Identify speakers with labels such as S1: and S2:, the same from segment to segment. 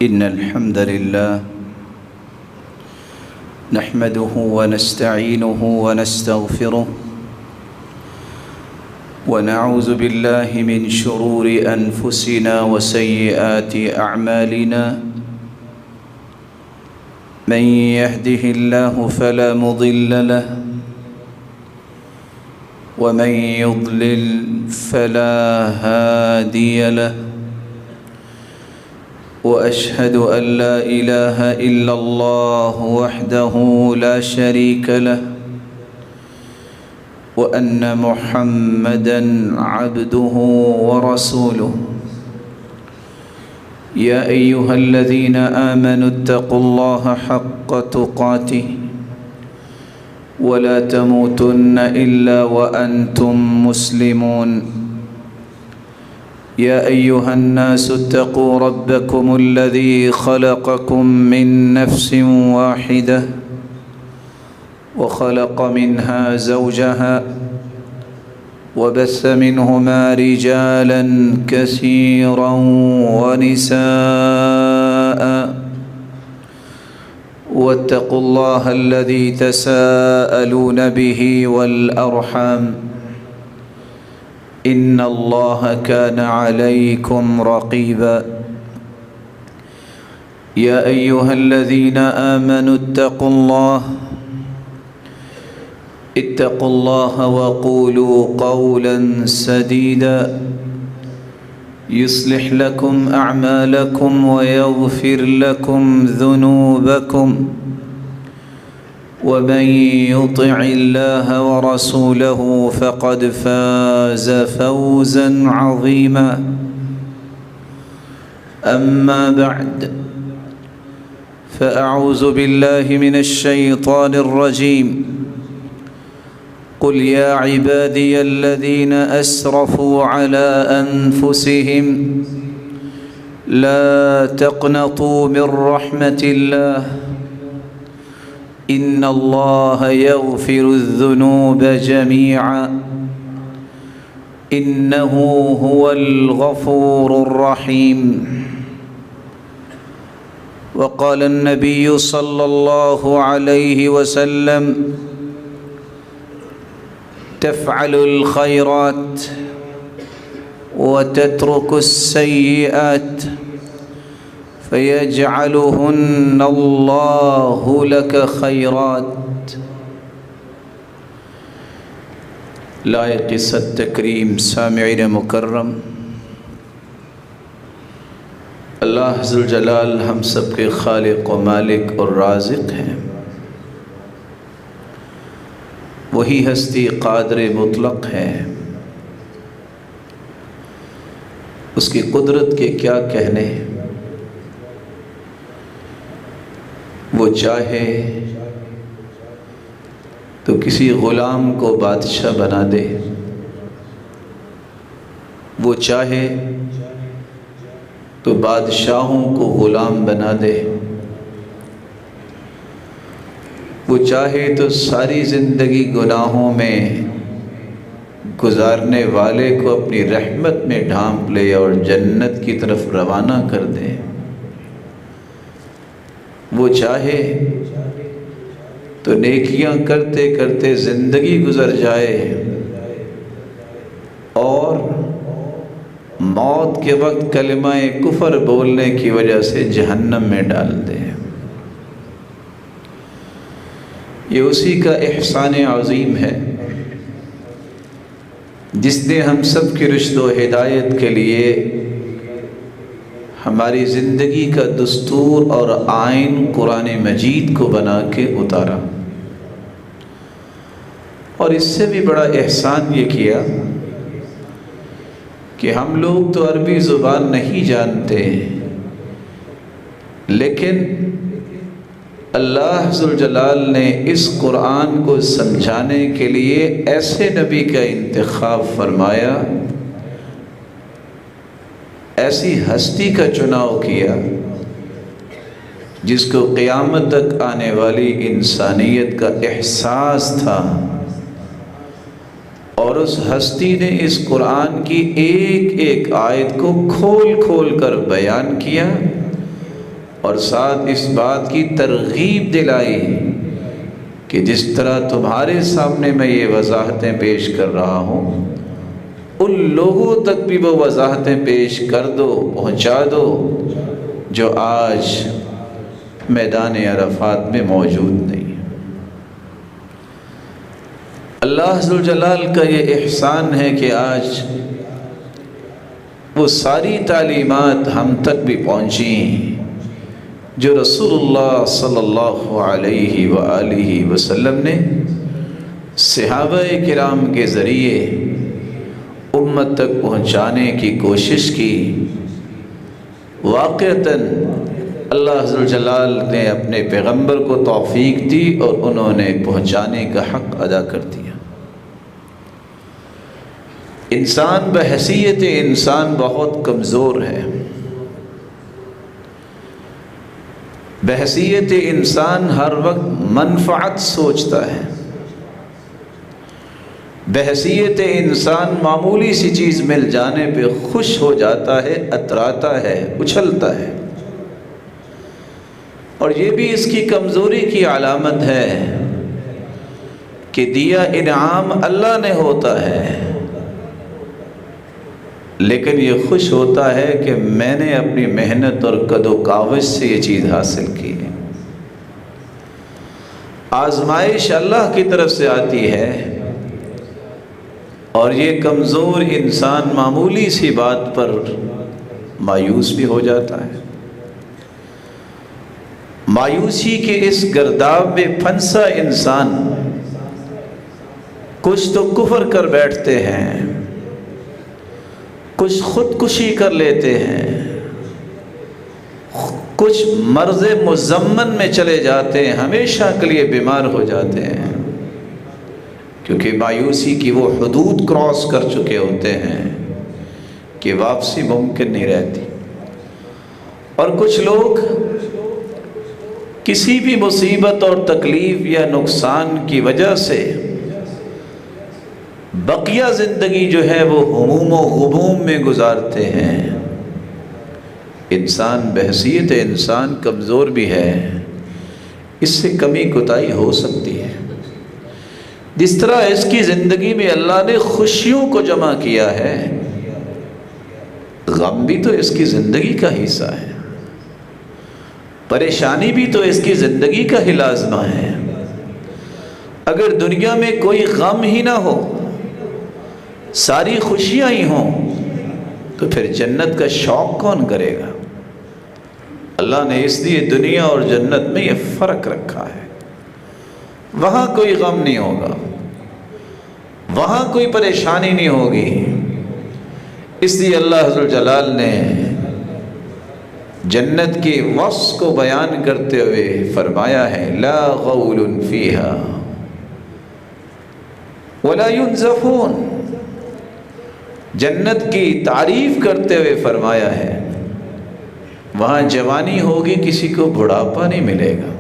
S1: إن الحمد لله نحمده ونستعينه ونستغفره ونعوذ بالله من شرور أنفسنا وسيئات أعمالنا من يهده الله فلا مضل له ومن يضلل فلا هادي له وأشهد أن لا إله إلا الله وحده لا شريك له وأن محمدًا عبده ورسوله يا أيها الذين آمنوا اتقوا الله حق تقاته ولا تموتن إلا وأنتم مسلمون يا أيها الناس اتقوا ربكم الذي خلقكم من نفس واحدة وخلق منها زوجها وبث منهما رجالا كثيرا ونساء واتقوا الله الذي تساءلون به والأرحام إن الله كان عليكم رقيبا يا أيها الذين آمنوا اتقوا الله وقولوا قولا سديدا يصلح لكم أعمالكم ويغفر لكم ذنوبكم ومن يطع الله ورسوله فقد فاز فوزا عظيما أما بعد فأعوذ بالله من الشيطان الرجيم قل يا عبادي الذين أسرفوا على أنفسهم لا تقنطوا من رحمة الله إن الله يغفر الذنوب جميعا إنه هو الغفور الرحيم وقال النبي صلى الله عليه وسلم تفعل الخيرات وتترك السيئات فيجعلهن الله لك خيرات لائق صد تکریم سامعین مکرم، اللہ ذوالجلال ہم سب کے خالق و مالک اور رازق ہیں۔ وہی ہستی قادر مطلق ہے، اس کی قدرت کے کیا کہنے۔ وہ چاہے تو کسی غلام کو بادشاہ بنا دے، وہ چاہے تو بادشاہوں کو غلام بنا دے، وہ چاہے تو ساری زندگی گناہوں میں گزارنے والے کو اپنی رحمت میں ڈھانپ لے اور جنت کی طرف روانہ کر دے، وہ چاہے تو نیکیاں کرتے کرتے زندگی گزر جائے اور موت کے وقت کلمہ کفر بولنے کی وجہ سے جہنم میں ڈال دے۔ یہ اسی کا احسان عظیم ہے جس نے ہم سب کی رشد و ہدایت کے لیے ہماری زندگی کا دستور اور آئین قرآن مجید کو بنا کے اتارا، اور اس سے بھی بڑا احسان یہ کیا کہ ہم لوگ تو عربی زبان نہیں جانتے، لیکن اللہ ذوالجلال نے اس قرآن کو سمجھانے کے لیے ایسے نبی کا انتخاب فرمایا، ایسی ہستی کا چناؤ کیا جس کو قیامت تک آنے والی انسانیت کا احساس تھا، اور اس ہستی نے اس قرآن کی ایک ایک آیت کو کھول کھول کر بیان کیا اور ساتھ اس بات کی ترغیب دلائی کہ جس طرح تمہارے سامنے میں یہ وضاحتیں پیش کر رہا ہوں ان لوگوں تک بھی وہ وضاحتیں پیش کر دو، پہنچا دو جو آج میدان عرفات میں موجود نہیں۔ اللہ ذوالجلال کا یہ احسان ہے کہ آج وہ ساری تعلیمات ہم تک بھی پہنچیں جو رسول اللہ صلی اللہ علیہ وآلہ وسلم نے صحابہ کرام کے ذریعے امت تک پہنچانے کی کوشش کی۔ واقعتاً اللہ ذوالجلال نے اپنے پیغمبر کو توفیق دی اور انہوں نے پہنچانے کا حق ادا کر دیا۔ انسان بحیثیت انسان بہت کمزور ہے، بحیثیت انسان ہر وقت منفعت سوچتا ہے، بحیثیت انسان معمولی سی چیز مل جانے پہ خوش ہو جاتا ہے، اتراتا ہے، اچھلتا ہے، اور یہ بھی اس کی کمزوری کی علامت ہے کہ دیا انعام اللہ نے ہوتا ہے، لیکن یہ خوش ہوتا ہے کہ میں نے اپنی محنت اور قد و کاوش سے یہ چیز حاصل کی ہے۔ آزمائش اللہ کی طرف سے آتی ہے اور یہ کمزور انسان معمولی سی بات پر مایوس بھی ہو جاتا ہے۔ مایوسی کے اس گرداب میں پھنسا انسان کچھ تو کفر کر بیٹھتے ہیں، کچھ خودکشی کر لیتے ہیں، کچھ مرض مزمن میں چلے جاتے ہیں، ہمیشہ کے لیے بیمار ہو جاتے ہیں، کیونکہ مایوسی کی وہ حدود کراس کر چکے ہوتے ہیں کہ واپسی ممکن نہیں رہتی۔ اور کچھ لوگ کسی بھی مصیبت اور تکلیف یا نقصان کی وجہ سے بقیہ زندگی جو ہے وہ ہموم و غموم میں گزارتے ہیں۔ انسان بحیثیت انسان کمزور بھی ہے، اس سے کمی کوتاہی ہو سکتی ہے۔ جس طرح اس کی زندگی میں اللہ نے خوشیوں کو جمع کیا ہے، غم بھی تو اس کی زندگی کا حصہ ہے، پریشانی بھی تو اس کی زندگی کا ہی لازمہ ہے۔ اگر دنیا میں کوئی غم ہی نہ ہو، ساری خوشیاں ہی ہوں، تو پھر جنت کا شوق کون کرے گا؟ اللہ نے اس لیے دنیا اور جنت میں یہ فرق رکھا ہے۔ وہاں کوئی غم نہیں ہوگا، وہاں کوئی پریشانی نہیں ہوگی۔ اس لیے اللہ ذوالجلال نے جنت کے وصف کو بیان کرتے ہوئے فرمایا ہے لا غول فیہا ولا ینزفون۔ جنت کی تعریف کرتے ہوئے فرمایا ہے وہاں جوانی ہوگی، کسی کو بڑھاپا نہیں ملے گا۔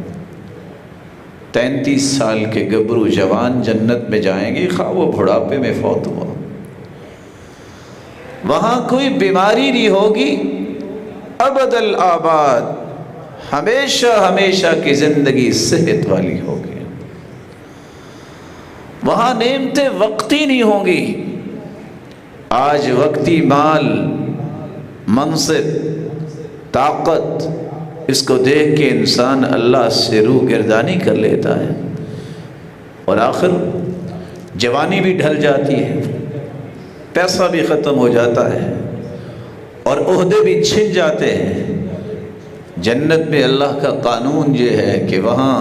S1: 33 سال کے گبرو جوان جنت میں جائیں گے، خواہ وہ بڑھاپے میں فوت ہوا۔ وہاں کوئی بیماری نہیں ہوگی، ابد الآباد، ہمیشہ ہمیشہ کی زندگی صحت والی ہوگی۔ وہاں نعمتیں وقتی نہیں ہوں گی۔ آج وقتی مال، منصب، طاقت، اس کو دیکھ کے انسان اللہ سے روح گردانی کر لیتا ہے، اور آخر جوانی بھی ڈھل جاتی ہے، پیسہ بھی ختم ہو جاتا ہے، اور عہدے بھی چھن جاتے ہیں۔ جنت میں اللہ کا قانون یہ ہے کہ وہاں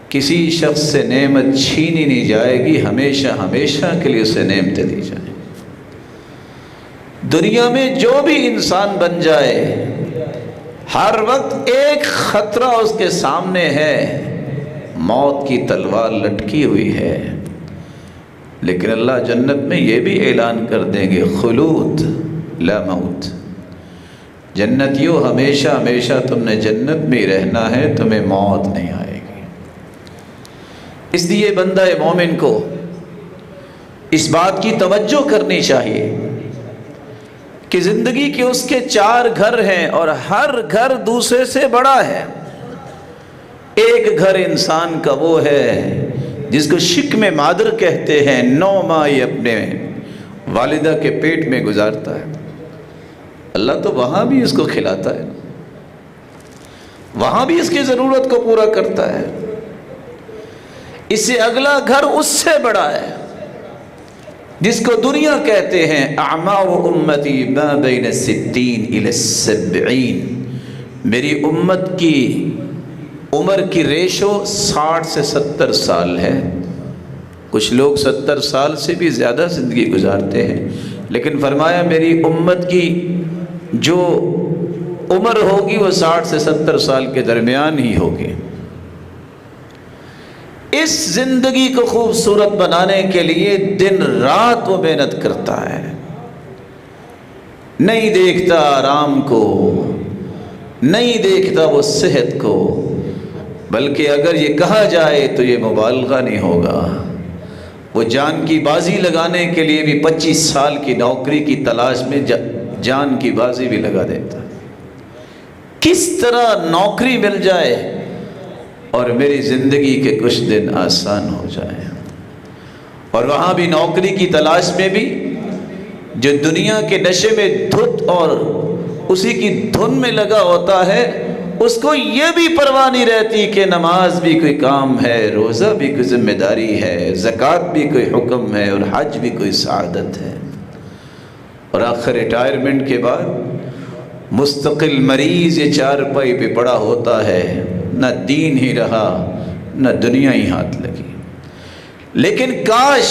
S1: کسی شخص سے نعمت چھینی نہیں جائے گی، ہمیشہ ہمیشہ کے لیے اسے نعمتیں دی جائیں۔ دنیا میں جو بھی انسان بن جائے، ہر وقت ایک خطرہ اس کے سامنے ہے، موت کی تلوار لٹکی ہوئی ہے، لیکن اللہ جنت میں یہ بھی اعلان کر دیں گے خلود لا موت۔ جنتیوں، ہمیشہ ہمیشہ تم نے جنت میں رہنا ہے، تمہیں موت نہیں آئے گی۔ اس لیے بندہ مومن کو اس بات کی توجہ کرنی چاہیے کہ زندگی کے اس کے 4 گھر ہیں اور ہر گھر دوسرے سے بڑا ہے۔ ایک گھر انسان کا وہ ہے جس کو شکم مادر کہتے ہیں، 9 ماہ یہ اپنے والدہ کے پیٹ میں گزارتا ہے۔ اللہ تو وہاں بھی اس کو کھلاتا ہے، وہاں بھی اس کی ضرورت کو پورا کرتا ہے۔ اس سے اگلا گھر اس سے بڑا ہے جس کو دنیا کہتے ہیں۔ اعمار امتی ما بین 60 الی 70، میری امت کی عمر کی ریشو 60 سے 70 سال ہے۔ کچھ لوگ 70 سال سے بھی زیادہ زندگی گزارتے ہیں، لیکن فرمایا میری امت کی جو عمر ہوگی وہ 60 سے 70 سال کے درمیان ہی ہوگی۔ اس زندگی کو خوبصورت بنانے کے لیے دن رات وہ محنت کرتا ہے، نہیں دیکھتا آرام کو، نہیں دیکھتا وہ صحت کو، بلکہ اگر یہ کہا جائے تو یہ مبالغہ نہیں ہوگا، وہ جان کی بازی لگانے کے لیے بھی 25 سال کی نوکری کی تلاش میں جان کی بازی بھی لگا دیتا، کس طرح نوکری مل جائے اور میری زندگی کے کچھ دن آسان ہو جائیں۔ اور وہاں بھی نوکری کی تلاش میں بھی جو دنیا کے نشے میں دھت اور اسی کی دھن میں لگا ہوتا ہے، اس کو یہ بھی پرواہ نہیں رہتی کہ نماز بھی کوئی کام ہے، روزہ بھی کوئی ذمہ داری ہے، زکوٰۃ بھی کوئی حکم ہے، اور حج بھی کوئی سعادت ہے۔ اور آخر ریٹائرمنٹ کے بعد مستقل مریض یہ چارپائی پہ پڑا ہوتا ہے، نہ دین ہی رہا نہ دنیا ہی ہاتھ لگی۔ لیکن کاش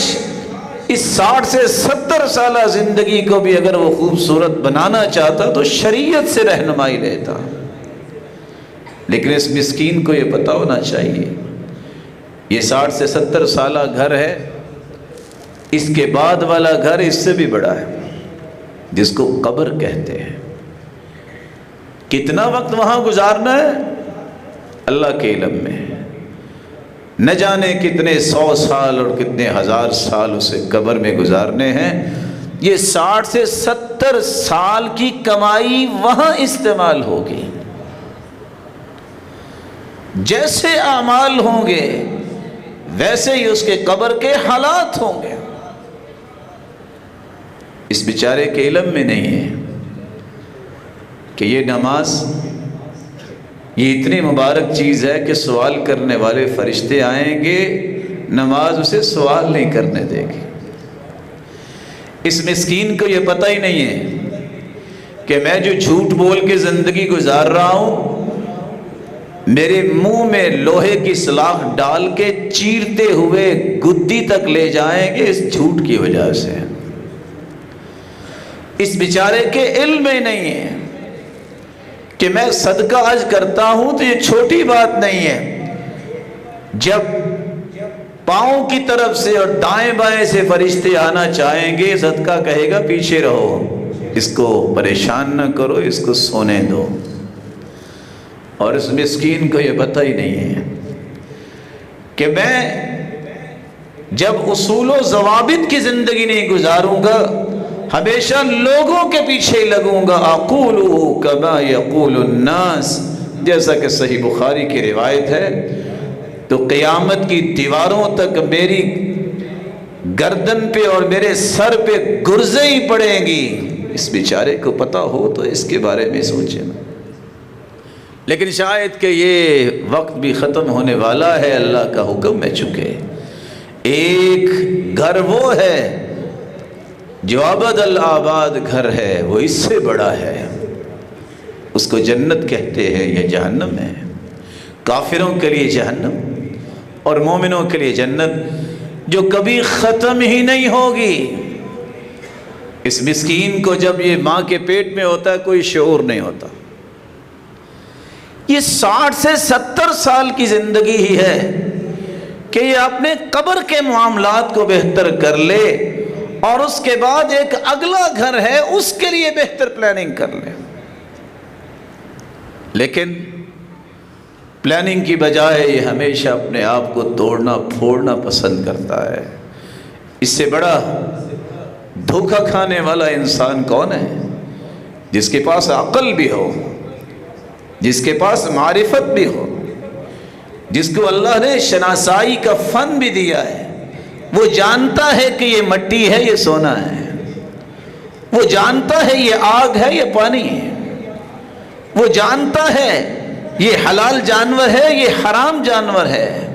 S1: اس 60 سے 70 سالہ زندگی کو بھی اگر وہ خوبصورت بنانا چاہتا تو شریعت سے رہنمائی لیتا، لیکن اس مسکین کو یہ پتہ ہونا چاہیے یہ 60 سے 70 سالہ گھر ہے، اس کے بعد والا گھر اس سے بھی بڑا ہے جس کو قبر کہتے ہیں۔ کتنا وقت وہاں گزارنا ہے اللہ کے علم میں، نہ جانے کتنے 100 سال اور کتنے 1000 سال اسے قبر میں گزارنے ہیں۔ یہ 60 سے 70 سال کی کمائی وہاں استعمال ہوگی، جیسے اعمال ہوں گے ویسے ہی اس کے قبر کے حالات ہوں گے۔ اس بیچارے کے علم میں نہیں ہے کہ یہ نماز یہ اتنی مبارک چیز ہے کہ سوال کرنے والے فرشتے آئیں گے، نماز اسے سوال نہیں کرنے دے گی۔ اس مسکین کو یہ پتہ ہی نہیں ہے کہ میں جو جھوٹ بول کے زندگی گزار رہا ہوں، میرے منہ میں لوہے کی سلاخ ڈال کے چیرتے ہوئے گدی تک لے جائیں گے اس جھوٹ کی وجہ سے۔ اس بیچارے کے علم میں نہیں ہے کہ میں صدقہ حج کرتا ہوں تو یہ چھوٹی بات نہیں ہے۔ جب پاؤں کی طرف سے اور دائیں بائیں سے فرشتے آنا چاہیں گے، صدقہ کہے گا پیچھے رہو، اس کو پریشان نہ کرو، اس کو سونے دو۔ اور اس مسکین کو یہ پتہ ہی نہیں ہے کہ میں جب اصول و ضوابط کی زندگی نہیں گزاروں گا، ہمیشہ لوگوں کے پیچھے لگوں گا۔ اقول کما یقول الناس، جیسا کہ صحیح بخاری کی روایت ہے، تو قیامت کی دیواروں تک میری گردن پہ اور میرے سر پہ گرزیں ہی پڑیں گی۔ اس بیچارے کو پتہ ہو تو اس کے بارے میں سوچے نا، لیکن شاید کہ یہ وقت بھی ختم ہونے والا ہے، اللہ کا حکم ہے چکے۔ ایک گھر وہ ہے جو ابد الآباد گھر ہے، وہ اس سے بڑا ہے، اس کو جنت کہتے ہیں، یہ جہنم ہے۔ کافروں کے لیے جہنم اور مومنوں کے لیے جنت جو کبھی ختم ہی نہیں ہوگی۔ اس مسکین کو جب یہ ماں کے پیٹ میں ہوتا ہے کوئی شعور نہیں ہوتا۔ یہ 60 سے 70 سال کی زندگی ہی ہے کہ یہ اپنے قبر کے معاملات کو بہتر کر لے، اور اس کے بعد ایک اگلا گھر ہے اس کے لیے بہتر پلاننگ کر لے۔ لیکن پلاننگ کی بجائے یہ ہمیشہ اپنے آپ کو توڑنا پھوڑنا پسند کرتا ہے۔ اس سے بڑا دھوکہ کھانے والا انسان کون ہے جس کے پاس عقل بھی ہو، جس کے پاس معرفت بھی ہو، جس کو اللہ نے شناسائی کا فن بھی دیا ہے، وہ جانتا ہے کہ یہ مٹی ہے، یہ سونا ہے، وہ جانتا ہے یہ آگ ہے، یہ پانی ہے، وہ جانتا ہے یہ حلال جانور ہے، یہ حرام جانور ہے۔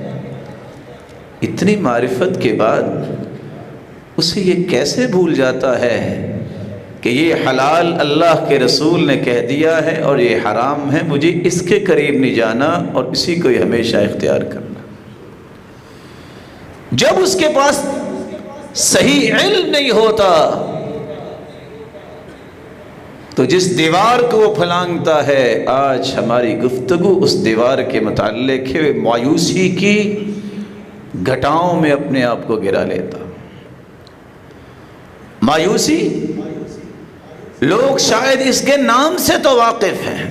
S1: اتنی معرفت کے بعد اسے یہ کیسے بھول جاتا ہے کہ یہ حلال اللہ کے رسول نے کہہ دیا ہے اور یہ حرام ہے، مجھے اس کے قریب نہیں جانا اور اسی کو ہی ہمیشہ اختیار کرنا۔ جب اس کے پاس صحیح علم نہیں ہوتا تو جس دیوار کو وہ پھلانگتا ہے، آج ہماری گفتگو اس دیوار کے متعلق ہے، مایوسی کی گھٹاؤں میں اپنے آپ کو گرا لیتا۔ مایوسی، لوگ شاید اس کے نام سے تو واقف ہیں،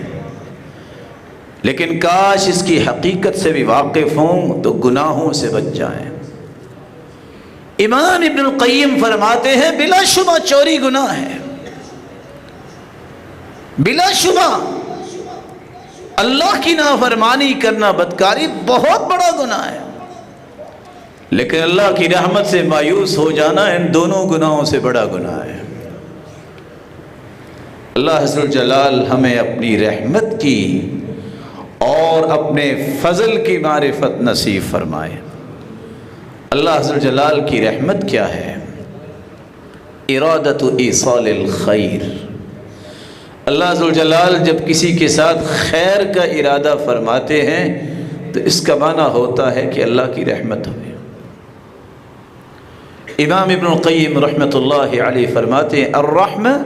S1: لیکن کاش اس کی حقیقت سے بھی واقف ہوں تو گناہوں سے بچ جائیں۔ امام ابن القیم فرماتے ہیں بلا شبہ چوری گناہ ہے، بلا شبہ اللہ کی نافرمانی کرنا، بدکاری بہت بڑا گناہ ہے، لیکن اللہ کی رحمت سے مایوس ہو جانا ان دونوں گناہوں سے بڑا گناہ ہے۔ اللہ عز و جلال ہمیں اپنی رحمت کی اور اپنے فضل کی معرفت نصیب فرمائے۔ اللہ عز و جلال کی رحمت کیا ہے؟ ارادت ایصال الخیر۔ اللہ عز و جلال جب کسی کے ساتھ خیر کا ارادہ فرماتے ہیں تو اس کا معنی ہوتا ہے کہ اللہ کی رحمت ہوئے۔ امام ابن القیم رحمۃ اللہ علیہ فرماتے ہیں الرحمہ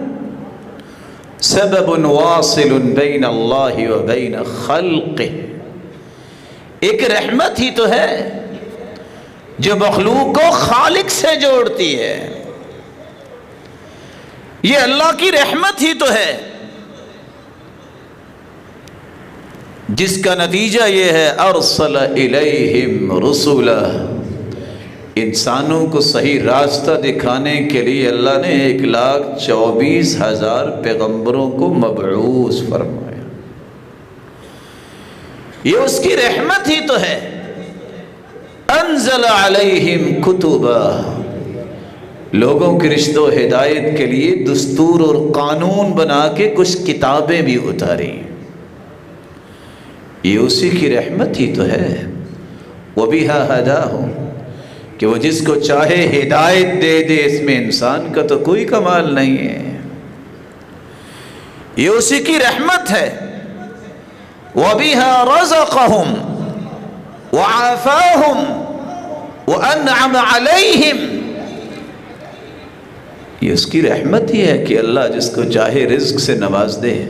S1: سبب واصل بین اللہ و بین خلقہ۔ ایک رحمت ہی تو ہے جو مخلوق کو خالق سے جوڑتی ہے، یہ اللہ کی رحمت ہی تو ہے جس کا نتیجہ یہ ہے ارسل الیہم رسولہ، انسانوں کو صحیح راستہ دکھانے کے لیے اللہ نے 1,24,000 پیغمبروں کو مبعوث فرمایا۔ یہ اس کی رحمت ہی تو ہے۔ انزل علیہم کتبا، لوگوں کے رشد و ہدایت کے لیے دستور اور قانون بنا کے کچھ کتابیں بھی اتاری، یہ اسی کی رحمت ہی تو ہے۔ وَبِهَا هَدَاهُمْ، کہ وہ جس کو چاہے ہدایت دے دے، اس میں انسان کا تو کوئی کمال نہیں ہے، یہ اسی کی رحمت ہے۔ وَبِهَا رَزَقَهُمْ وَعَافَاهُمْ وَأَنْعَمَ عَلَيْهِمْ، یہ اس کی رحمت ہی ہے کہ اللہ جس کو چاہے رزق سے نواز دے۔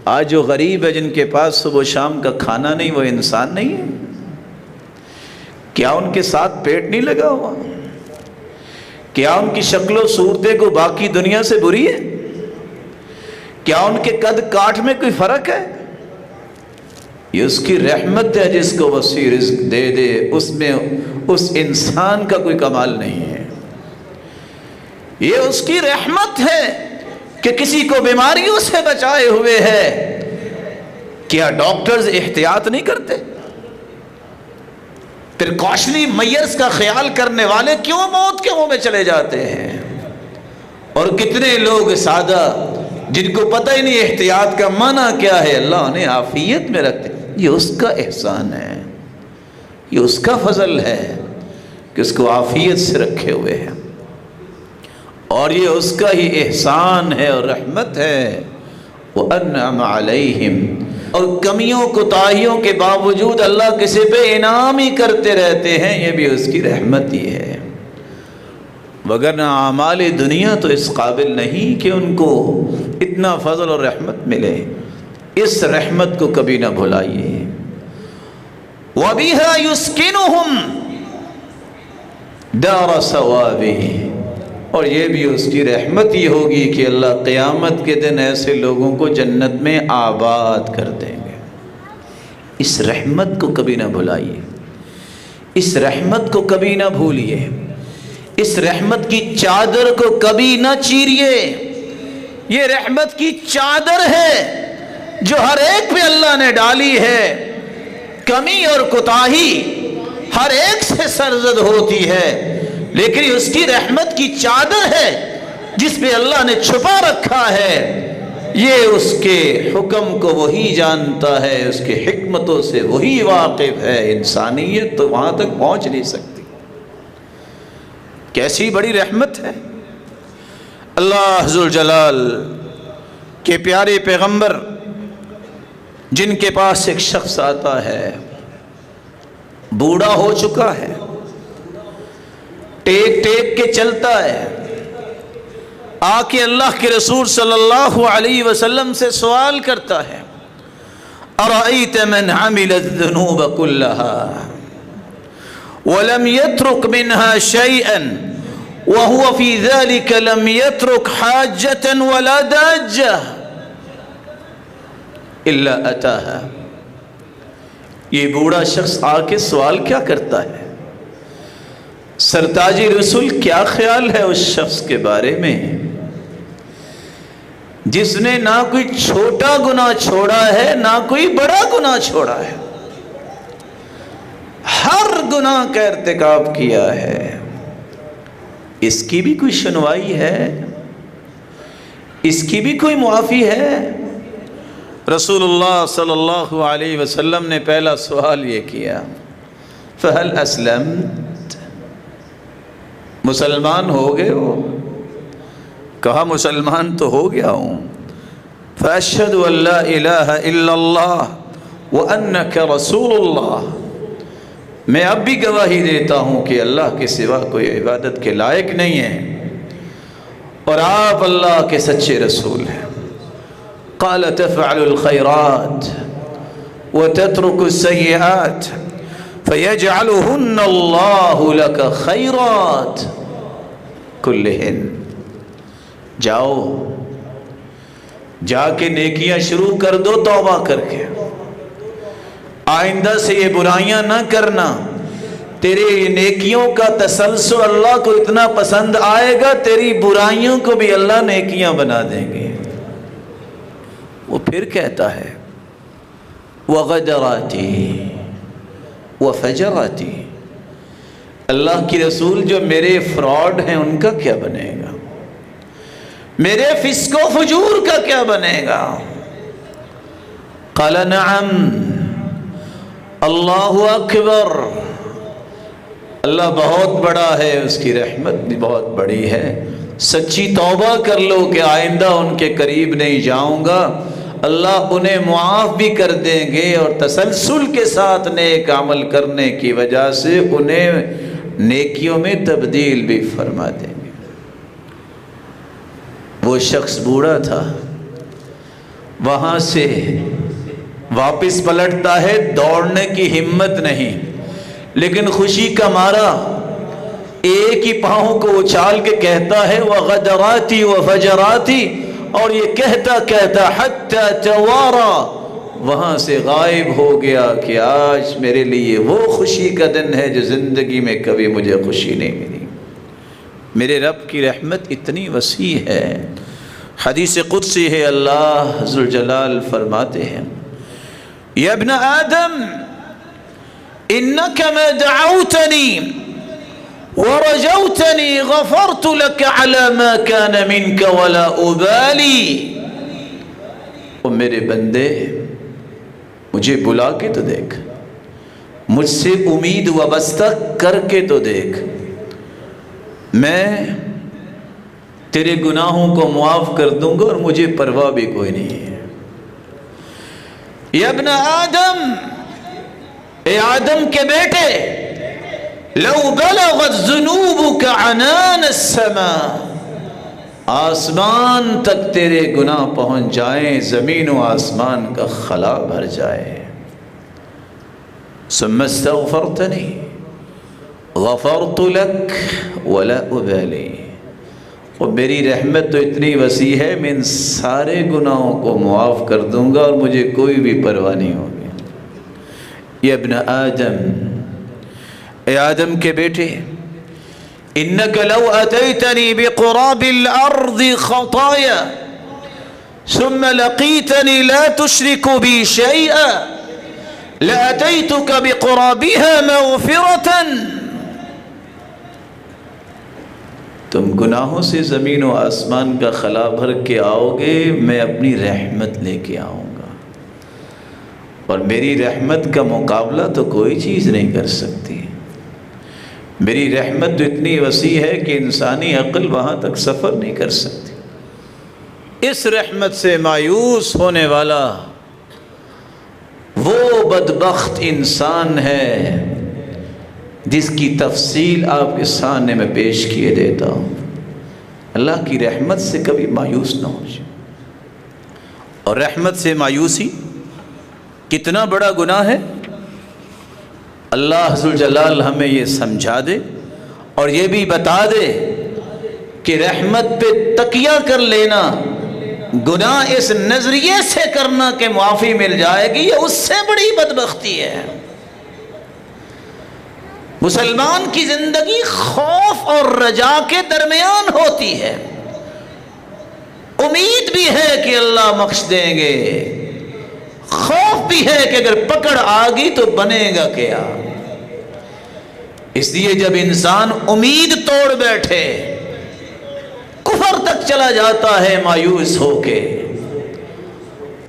S1: آج جو غریب ہے، جن کے پاس صبح و شام کا کھانا نہیں، وہ انسان نہیں ہے؟ کیا ان کے ساتھ پیٹ نہیں لگا ہوا؟ کیا ان کی شکل و صورتیں کو باقی دنیا سے بری ہے؟ کیا ان کے قد کاٹ میں کوئی فرق ہے؟ یہ اس کی رحمت ہے جس کو وسیع رزق دے دے، اس میں اس انسان کا کوئی کمال نہیں ہے۔ یہ اس کی رحمت ہے کہ کسی کو بیماریوں سے بچائے ہوئے ہے۔ کیا ڈاکٹرز احتیاط نہیں کرتے؟ پریکاشنری میئرز کا خیال کرنے والے کیوں موت کے منہ میں چلے جاتے ہیں؟ اور کتنے لوگ سادہ جن کو پتہ ہی نہیں احتیاط کا معنی کیا ہے، اللہ انہیں عافیت میں رکھتے۔ یہ اس کا احسان ہے، یہ اس کا فضل ہے کہ اس کو عافیت سے رکھے ہوئے ہیں، اور یہ اس کا ہی احسان ہے اور رحمت ہے۔ وَأَنْعَمَ عَلَيْهِمْ، اور کمیوں کوتاہیوں کے باوجود اللہ کسی پہ انعام ہی کرتے رہتے ہیں، یہ بھی اس کی رحمت ہی ہے۔ وگرنہ اعمال دنیا تو اس قابل نہیں کہ ان کو اتنا فضل اور رحمت ملے۔ اس رحمت کو کبھی نہ بھلائیے۔ وَبِهَا يُسْكِنُهُمْ دَارَ ثَوَابِهِ، اور یہ بھی اس کی رحمت ہی ہوگی کہ اللہ قیامت کے دن ایسے لوگوں کو جنت میں آباد کر دیں گے۔ اس رحمت کو کبھی نہ بھلائیے، اس رحمت کو کبھی نہ بھولیے، اس رحمت کی چادر کو کبھی نہ چیریے۔ یہ رحمت کی چادر ہے جو ہر ایک پہ اللہ نے ڈالی ہے. کمی اور کوتاہی ہر ایک سے سرزد ہوتی ہے، لیکن اس کی رحمت کی چادر ہے جس پہ اللہ نے چھپا رکھا ہے. یہ اس کے حکم کو وہی جانتا ہے، اس کے حکمتوں سے وہی واقف ہے. انسانیت تو وہاں تک پہنچ نہیں سکتی. کیسی بڑی رحمت ہے. اللہ ذوالجلال کے پیارے پیغمبر جن کے پاس ایک شخص آتا ہے، بوڑھا ہو چکا ہے، ٹیک ٹیک کے چلتا ہے، آ کے اللہ کے رسول صلی اللہ علیہ وسلم سے سوال کرتا ہے، ارأیت من عمل الذنوب كلها ولم يترك منها شيئا وهو في ذلك لم يترك حاجة ولا داجة الا اتاها. یہ بوڑھا شخص آ کے سوال کیا کرتا ہے؟ سرتاج رسول کیا خیال ہے اس شخص کے بارے میں جس نے نہ کوئی چھوٹا گناہ چھوڑا ہے نہ کوئی بڑا گناہ چھوڑا ہے، ہر گناہ کا ارتکاب کیا ہے؟ اس کی بھی کوئی سنوائی ہے؟ اس کی بھی کوئی معافی ہے؟ رسول اللہ صلی اللہ علیہ وسلم نے پہلا سوال یہ کیا، فہل اسلمت، مسلمان ہو گئے ہو؟ کہا مسلمان تو ہو گیا ہوں. فاشہد ان لا الہ الا اللہ وانک رسول اللہ، میں اب بھی گواہی دیتا ہوں کہ اللہ کے سوا کوئی عبادت کے لائق نہیں ہے اور آپ اللہ کے سچے رسول ہیں. قال تفعل الخيرات وتترك السيئات فيجعلهن الله لك خيرات كلهن. جاؤ، جا کے نیکیاں شروع کر دو توبہ کر کے، آئندہ سے یہ برائیاں نہ کرنا. تیرے نیکیوں کا تسلسل اللہ کو اتنا پسند آئے گا، تیری برائیوں کو بھی اللہ نیکیاں بنا دیں گے. وہ پھر کہتا ہے وغدراتی وفجراتی، اللہ کی رسول جو میرے فراڈ ہیں ان کا کیا بنے گا؟ میرے فسق و فجور کا کیا بنے گا؟ قال نعم اللہ اکبر، اللہ بہت بڑا ہے، اس کی رحمت بھی بہت بڑی ہے. سچی توبہ کر لو کہ آئندہ ان کے قریب نہیں جاؤں گا، اللہ انہیں معاف بھی کر دیں گے اور تسلسل کے ساتھ نیک عمل کرنے کی وجہ سے انہیں نیکیوں میں تبدیل بھی فرما دیں گے. وہ شخص بوڑھا تھا، وہاں سے واپس پلٹتا ہے، دوڑنے کی ہمت نہیں، لیکن خوشی کا مارا ایک ہی پاؤں کو اچھال کے کہتا ہے وغدراتی وفجراتی، اور یہ کہتا کہتا حتی توارا، وہاں سے غائب ہو گیا کہ آج میرے لیے وہ خوشی کا دن ہے جو زندگی میں کبھی مجھے خوشی نہیں ملی. میرے رب کی رحمت اتنی وسیع ہے. حدیث قدسی ہے، اللہ ذوالجلال فرماتے ہیں یا ابن آدم انک ما دعوتنی ورجوتنی غفرت لك على ما كان منك ولا ابالی. او میرے بندے مجھے بلا کے تو دیکھ، مجھ سے امید وابستہ کر کے تو دیکھ، میں تیرے گناہوں کو معاف کر دوں گا اور مجھے پرواہ بھی کوئی نہیں ہے. یا ابن آدم، اے آدم کے بیٹے، لو بلغت ذنوبك عنان السماء، آسمان تک تیرے گناہ پہنچ جائیں، زمین و آسمان کا خلا بھر جائے، ثم استغفرتنی غفرت لك ولا ابالی، اور میری رحمت تو اتنی وسیع ہے میں ان سارے گناہوں کو معاف کر دوں گا اور مجھے کوئی بھی پرواہ نہیں ہوگی. یا ابن آدم، اے آدم کے بیٹے، انک لو اتیتنی بقراب الارض خطایا ثم لقيتني لا تشرك بي شيئا لأتيتك بقرابها مغفرة. تم گناہوں سے زمین و آسمان کا خلا بھر کے آؤ گے، میں اپنی رحمت لے کے آؤں گا، اور میری رحمت کا مقابلہ تو کوئی چیز نہیں کر سکتی. میری رحمت تو اتنی وسیع ہے کہ انسانی عقل وہاں تک سفر نہیں کر سکتی. اس رحمت سے مایوس ہونے والا وہ بدبخت انسان ہے جس کی تفصیل آپ کے سامنے میں پیش کیے دیتا ہوں. اللہ کی رحمت سے کبھی مایوس نہ ہو جائے. اور رحمت سے مایوسی کتنا بڑا گناہ ہے، اللہ ذوالجلال ہمیں یہ سمجھا دے اور یہ بھی بتا دے کہ رحمت پہ تکیہ کر لینا، گناہ اس نظریے سے کرنا کہ معافی مل جائے گی، یہ اس سے بڑی بدبختی ہے. مسلمان کی زندگی خوف اور رجا کے درمیان ہوتی ہے. امید بھی ہے کہ اللہ بخش دیں گے، خوف بھی ہے کہ اگر پکڑ آ گئی تو بنے گا کیا. اس لیے جب انسان امید توڑ بیٹھے، کفر تک چلا جاتا ہے مایوس ہو کے،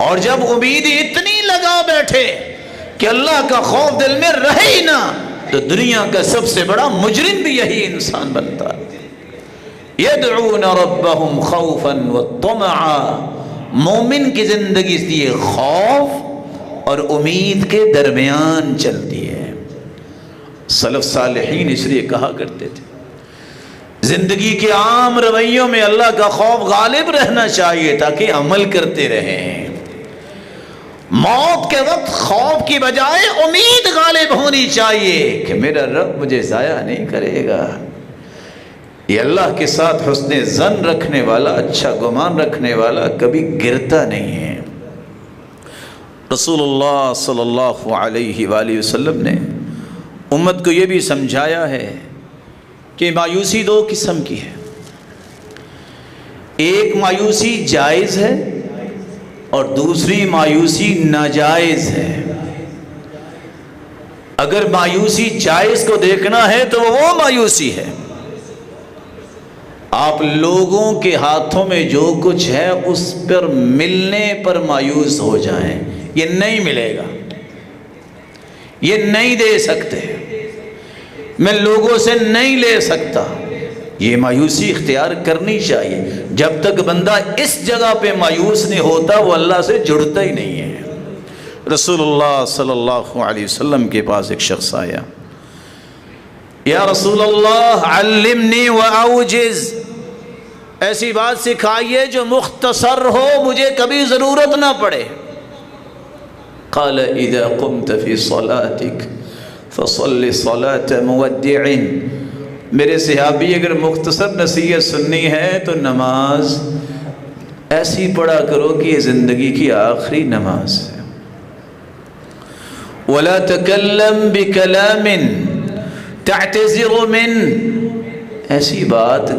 S1: اور جب امید اتنی لگا بیٹھے کہ اللہ کا خوف دل میں رہے ہی نہ، تو دنیا کا سب سے بڑا مجرم بھی یہی انسان بنتا ہے. یدعون ربهم خوفا وطمعا. مومن کی زندگی اس لیے خوف اور امید کے درمیان چلتی ہے. سلف صالحین اس لیے کہا کرتے تھے زندگی کے عام رویوں میں اللہ کا خوف غالب رہنا چاہیے تاکہ عمل کرتے رہیں. موت کے وقت خوف کی بجائے امید غالب ہونی چاہیے کہ میرا رب مجھے ضائع نہیں کرے گا. یہ اللہ کے ساتھ حسن ظن رکھنے والا، اچھا گمان رکھنے والا کبھی گرتا نہیں ہے. رسول اللہ صلی اللہ علیہ وآلہ وسلم نے امت کو یہ بھی سمجھایا ہے کہ مایوسی دو قسم کی ہے. ایک مایوسی جائز ہے اور دوسری مایوسی ناجائز ہے. اگر مایوسی جائز کو دیکھنا ہے تو وہ مایوسی ہے آپ لوگوں کے ہاتھوں میں جو کچھ ہے اس پر ملنے پر مایوس ہو جائیں. یہ نہیں ملے گا، یہ نہیں دے سکتے، میں لوگوں سے نہیں لے سکتا. یہ مایوسی اختیار کرنی چاہیے. جب تک بندہ اس جگہ پہ مایوس نہیں ہوتا وہ اللہ سے جڑتا ہی نہیں ہے. رسول اللہ صلی اللہ علیہ وسلم کے پاس ایک شخص آیا، یا رسول اللہ علمنی واوجز، ایسی بات سکھائیے جو مختصر ہو، مجھے کبھی ضرورت نہ پڑے. قال اذا قمت في صلاتك فصل صلاة مودع. میرے صحابی اگر مختصر نصیحت سننی ہے تو نماز ایسی پڑھا کرو کہ یہ زندگی کی آخری نماز ہے. ولا تکلم بکلام تعتذر من، ایسی بات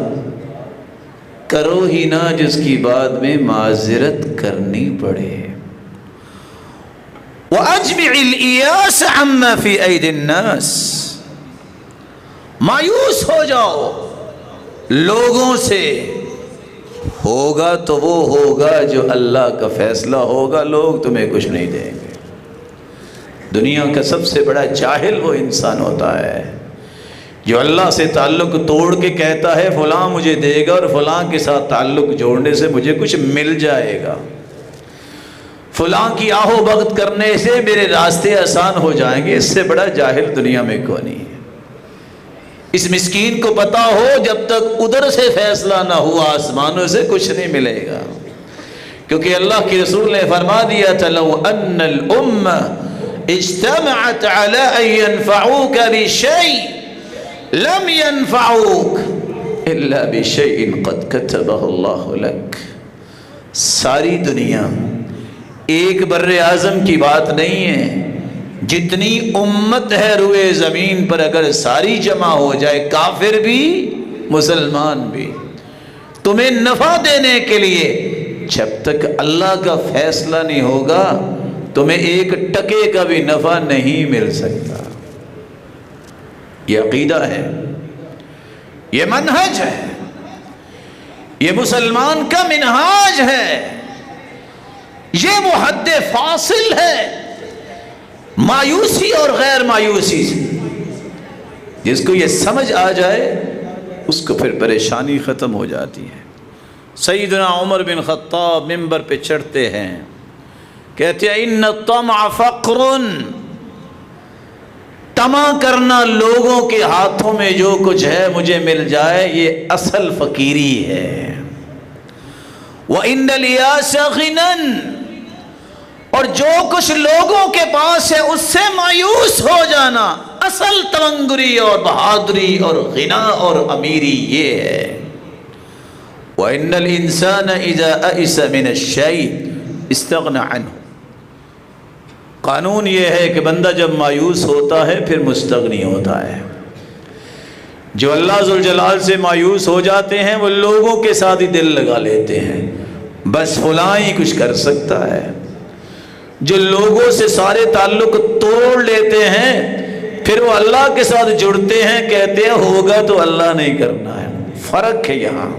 S1: کرو ہی نہ جس کی بعد میں معذرت کرنی پڑے. وَأَجْمِعِ الْإِيَاسَ عَمَّا فِي أَيْدِ النَّاسِ، مایوس ہو جاؤ لوگوں سے، ہوگا تو وہ ہوگا جو اللہ کا فیصلہ ہوگا، لوگ تمہیں کچھ نہیں دیں گے. دنیا کا سب سے بڑا جاہل وہ انسان ہوتا ہے جو اللہ سے تعلق توڑ کے کہتا ہے فلاں مجھے دے گا اور فلاں کے ساتھ تعلق جوڑنے سے مجھے کچھ مل جائے گا، فلاں کی آہو بغت کرنے سے میرے راستے آسان ہو جائیں گے. اس سے بڑا جاہل دنیا میں کوئی نہیں ہے. اس مسکین کو پتا ہو جب تک ادھر سے فیصلہ نہ ہوا آسمانوں سے کچھ نہیں ملے گا، کیونکہ اللہ کے رسول نے فرما دیا تھا لو ان الامہ اجتمعت علی ان ينفعوک بشیء لم ينفعوک الا بشیء قد کتبہ اللہ لک. ساری دنیا ایک بر اعظم کی بات نہیں ہے. جتنی امت ہے روئے زمین پر اگر ساری جمع ہو جائے، کافر بھی مسلمان بھی، تمہیں نفع دینے کے لیے جب تک اللہ کا فیصلہ نہیں ہوگا تمہیں ایک ٹکے کا بھی نفع نہیں مل سکتا. یہ عقیدہ ہے، یہ منہج ہے، یہ مسلمان کا منہاج ہے، یہ وہ حد فاصل ہے مایوسی اور غیر مایوسی سے. جس کو یہ سمجھ آ جائے اس کو پھر پریشانی ختم ہو جاتی ہے. سیدنا عمر بن خطاب منبر پہ چڑھتے ہیں، کہتے ہیں ان الطمع فقر، طمع کرنا لوگوں کے ہاتھوں میں جو کچھ ہے مجھے مل جائے یہ اصل فقیری ہے. وَإِنَّ الْيَاسَ غِنًى، اور جو کچھ لوگوں کے پاس ہے اس سے مایوس ہو جانا اصل تونگری اور بہادری اور غنا اور امیری یہ ہے. وَإِنَّ الْإِنسَانَ إِذَا أَئِسَ مِنَ الشَّيْءِ اسْتَغْنَى عَنْهُ، قانون یہ ہے کہ بندہ جب مایوس ہوتا ہے پھر مستغنی ہوتا ہے. جو اللہ ذوالجلال سے مایوس ہو جاتے ہیں وہ لوگوں کے ساتھ ہی دل لگا لیتے ہیں، بس فلاں ہی کچھ کر سکتا ہے. جو لوگوں سے سارے تعلق توڑ لیتے ہیں پھر وہ اللہ کے ساتھ جڑتے ہیں، کہتے ہیں ہوگا تو اللہ نہیں کرنا ہے. فرق ہے یہاں.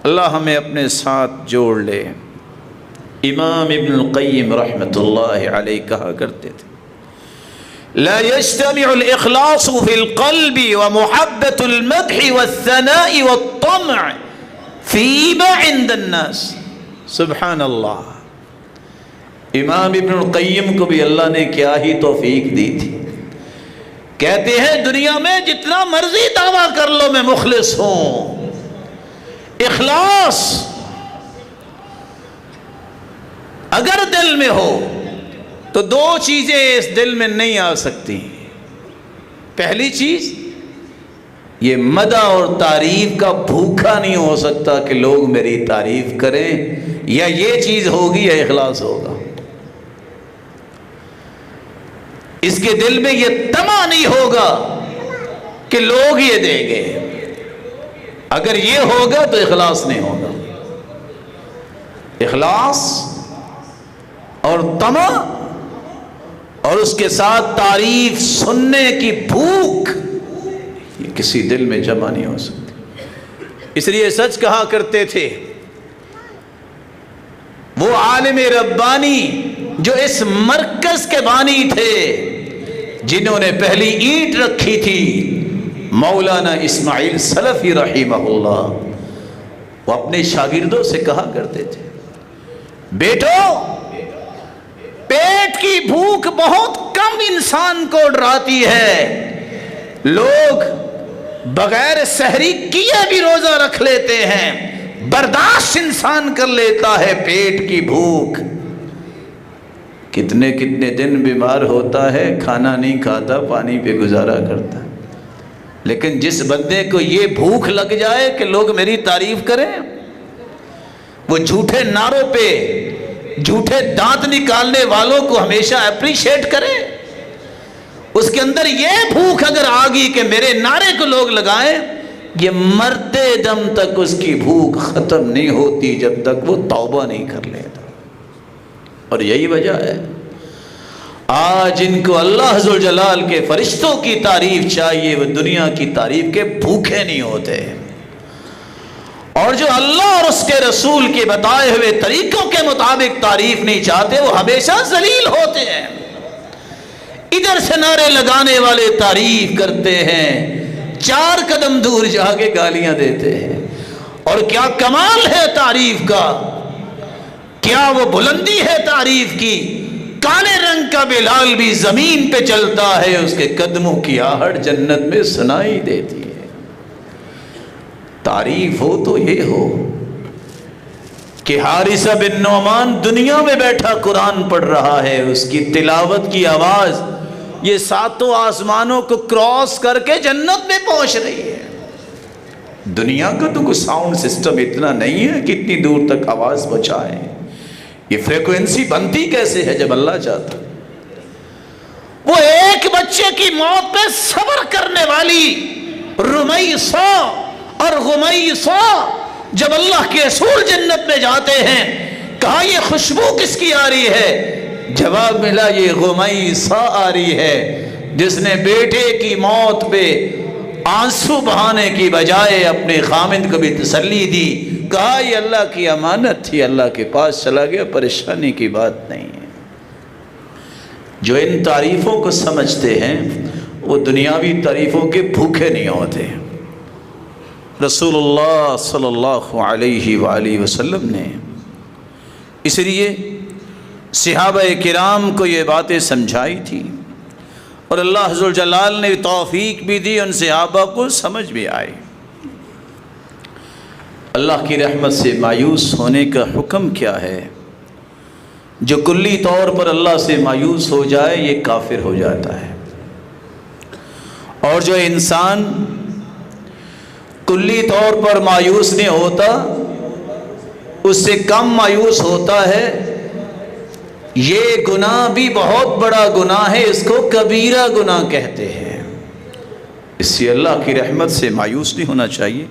S1: اللہ ہمیں اپنے ساتھ جوڑ لے. امام ابن القیم رحمۃ اللہ علیہ کہا کرتے تھے لا يجتمع الاخلاص في القلب ومحبة المدح والثناء والطمع فيما عند الناس. سبحان اللہ. امام ابن القیم کو بھی اللہ نے کیا ہی توفیق دی تھی. کہتے ہیں دنیا میں جتنا مرضی دعویٰ کر لو میں مخلص ہوں، اخلاص اگر دل میں ہو تو دو چیزیں اس دل میں نہیں آ سکتی. پہلی چیز یہ مدح اور تعریف کا بھوکا نہیں ہو سکتا کہ لوگ میری تعریف کریں، یا یہ چیز ہوگی یا اخلاص ہوگا. اس کے دل میں یہ طمع نہیں ہوگا کہ لوگ یہ دیں گے. اگر یہ ہوگا تو اخلاص نہیں ہوگا. اخلاص اور طمع اور اس کے ساتھ تعریف سننے کی بھوک یہ کسی دل میں جمع نہیں ہو سکتی. اس لیے سچ کہا کرتے تھے وہ عالم ربانی جو اس مرکز کے بانی تھے، جنہوں نے پہلی اینٹ رکھی تھی، مولانا اسماعیل سلفی رحمہ اللہ. وہ اپنے شاگردوں سے کہا کرتے تھے بیٹو پیٹ کی بھوک بہت کم انسان کو ڈراتی ہے. لوگ بغیر سحری کیے بھی روزہ رکھ لیتے ہیں، برداشت انسان کر لیتا ہے پیٹ کی بھوک. کتنے کتنے دن بیمار ہوتا ہے، کھانا نہیں کھاتا، پانی پہ گزارا کرتا. لیکن جس بندے کو یہ بھوک لگ جائے کہ لوگ میری تعریف کریں، وہ جھوٹے نعروں پہ جھوٹے دانت نکالنے والوں کو ہمیشہ اپریشیٹ کرے، اس کے اندر یہ بھوک اگر آ گئی کہ میرے نعرے کو لوگ لگائیں، یہ مرتے دم تک اس کی بھوک ختم نہیں ہوتی جب تک وہ توبہ نہیں کر لیتا. اور یہی وجہ ہے آج ان کو اللہ ذوالجلال کے فرشتوں کی تعریف چاہیے، وہ دنیا کی تعریف کے بھوکے نہیں ہوتے. اور جو اللہ اور اس کے رسول کے بتائے ہوئے طریقوں کے مطابق تعریف نہیں چاہتے وہ ہمیشہ ذلیل ہوتے ہیں. ادھر سے نعرے لگانے والے تعریف کرتے ہیں، 4 قدم دور جا کے گالیاں دیتے ہیں. اور کیا کمال ہے تعریف کا، کیا وہ بلندی ہے تعریف کی. کالے رنگ کا بلال بھی زمین پہ چلتا ہے، اس کے قدموں کی آہٹ جنت میں سنائی دیتی ہے. تعریف ہو تو یہ ہو کہ حارثہ بن نعمان دنیا میں بیٹھا قرآن پڑھ رہا ہے، اس کی تلاوت کی آواز یہ 7 آسمانوں کو کراس کر کے جنت میں پہنچ رہی ہے. دنیا کا تو کوئی ساؤنڈ سسٹم اتنا نہیں ہے کہ اتنی دور تک آواز پہنچائے. یہ فریکوینسی بنتی کیسے ہے جب اللہ چاہتا. وہ ایک بچے کی موت پہ صبر کرنے والی رمیسہ اور غمیسہ جب اللہ کے رسول جنت میں جاتے ہیں کہا یہ خوشبو کس کی آ رہی ہے؟ جواب ملا یہ غمیسہ آ رہی ہے جس نے بیٹے کی موت پہ آنسو بہانے کی بجائے اپنے خامند کو بھی تسلی دی. کہا یہ اللہ کی امانت تھی، اللہ کے پاس چلا گیا، پریشانی کی بات نہیں ہے. جو ان تعریفوں کو سمجھتے ہیں وہ دنیاوی تعریفوں کے بھوکے نہیں ہوتے. رسول اللہ صلی اللہ علیہ وآلہ وسلم نے اس لیے صحابہ کرام کو یہ باتیں سمجھائی تھی اور اللہ ذو الجلال نے توفیق بھی دی، ان صحابہ کو سمجھ بھی آئی. اللہ کی رحمت سے مایوس ہونے کا حکم کیا ہے؟ جو کلی طور پر اللہ سے مایوس ہو جائے یہ کافر ہو جاتا ہے، اور جو انسان کلی طور پر مایوس نہیں ہوتا اس سے کم مایوس ہوتا ہے. یہ گناہ بھی بہت بڑا گناہ ہے، اس کو کبیرہ گناہ کہتے ہیں. اس سے اللہ کی رحمت سے مایوس نہیں ہونا چاہیے،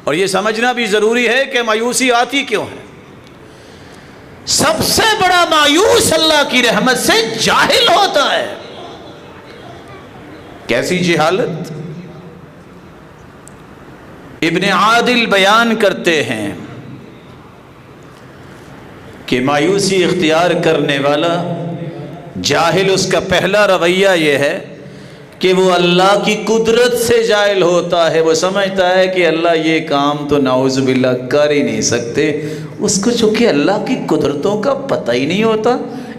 S1: اور یہ سمجھنا بھی ضروری ہے کہ مایوسی آتی کیوں ہے. سب سے بڑا مایوس اللہ کی رحمت سے جاہل ہوتا ہے. کیسی جہالت؟ ابن عادل بیان کرتے ہیں کہ مایوسی اختیار کرنے والا جاہل، اس کا پہلا رویہ یہ ہے کہ وہ اللہ کی قدرت سے جاہل ہوتا ہے. وہ سمجھتا ہے کہ اللہ یہ کام تو نعوذ باللہ کر ہی نہیں سکتے. اس کو چونکہ اللہ کی قدرتوں کا پتہ ہی نہیں ہوتا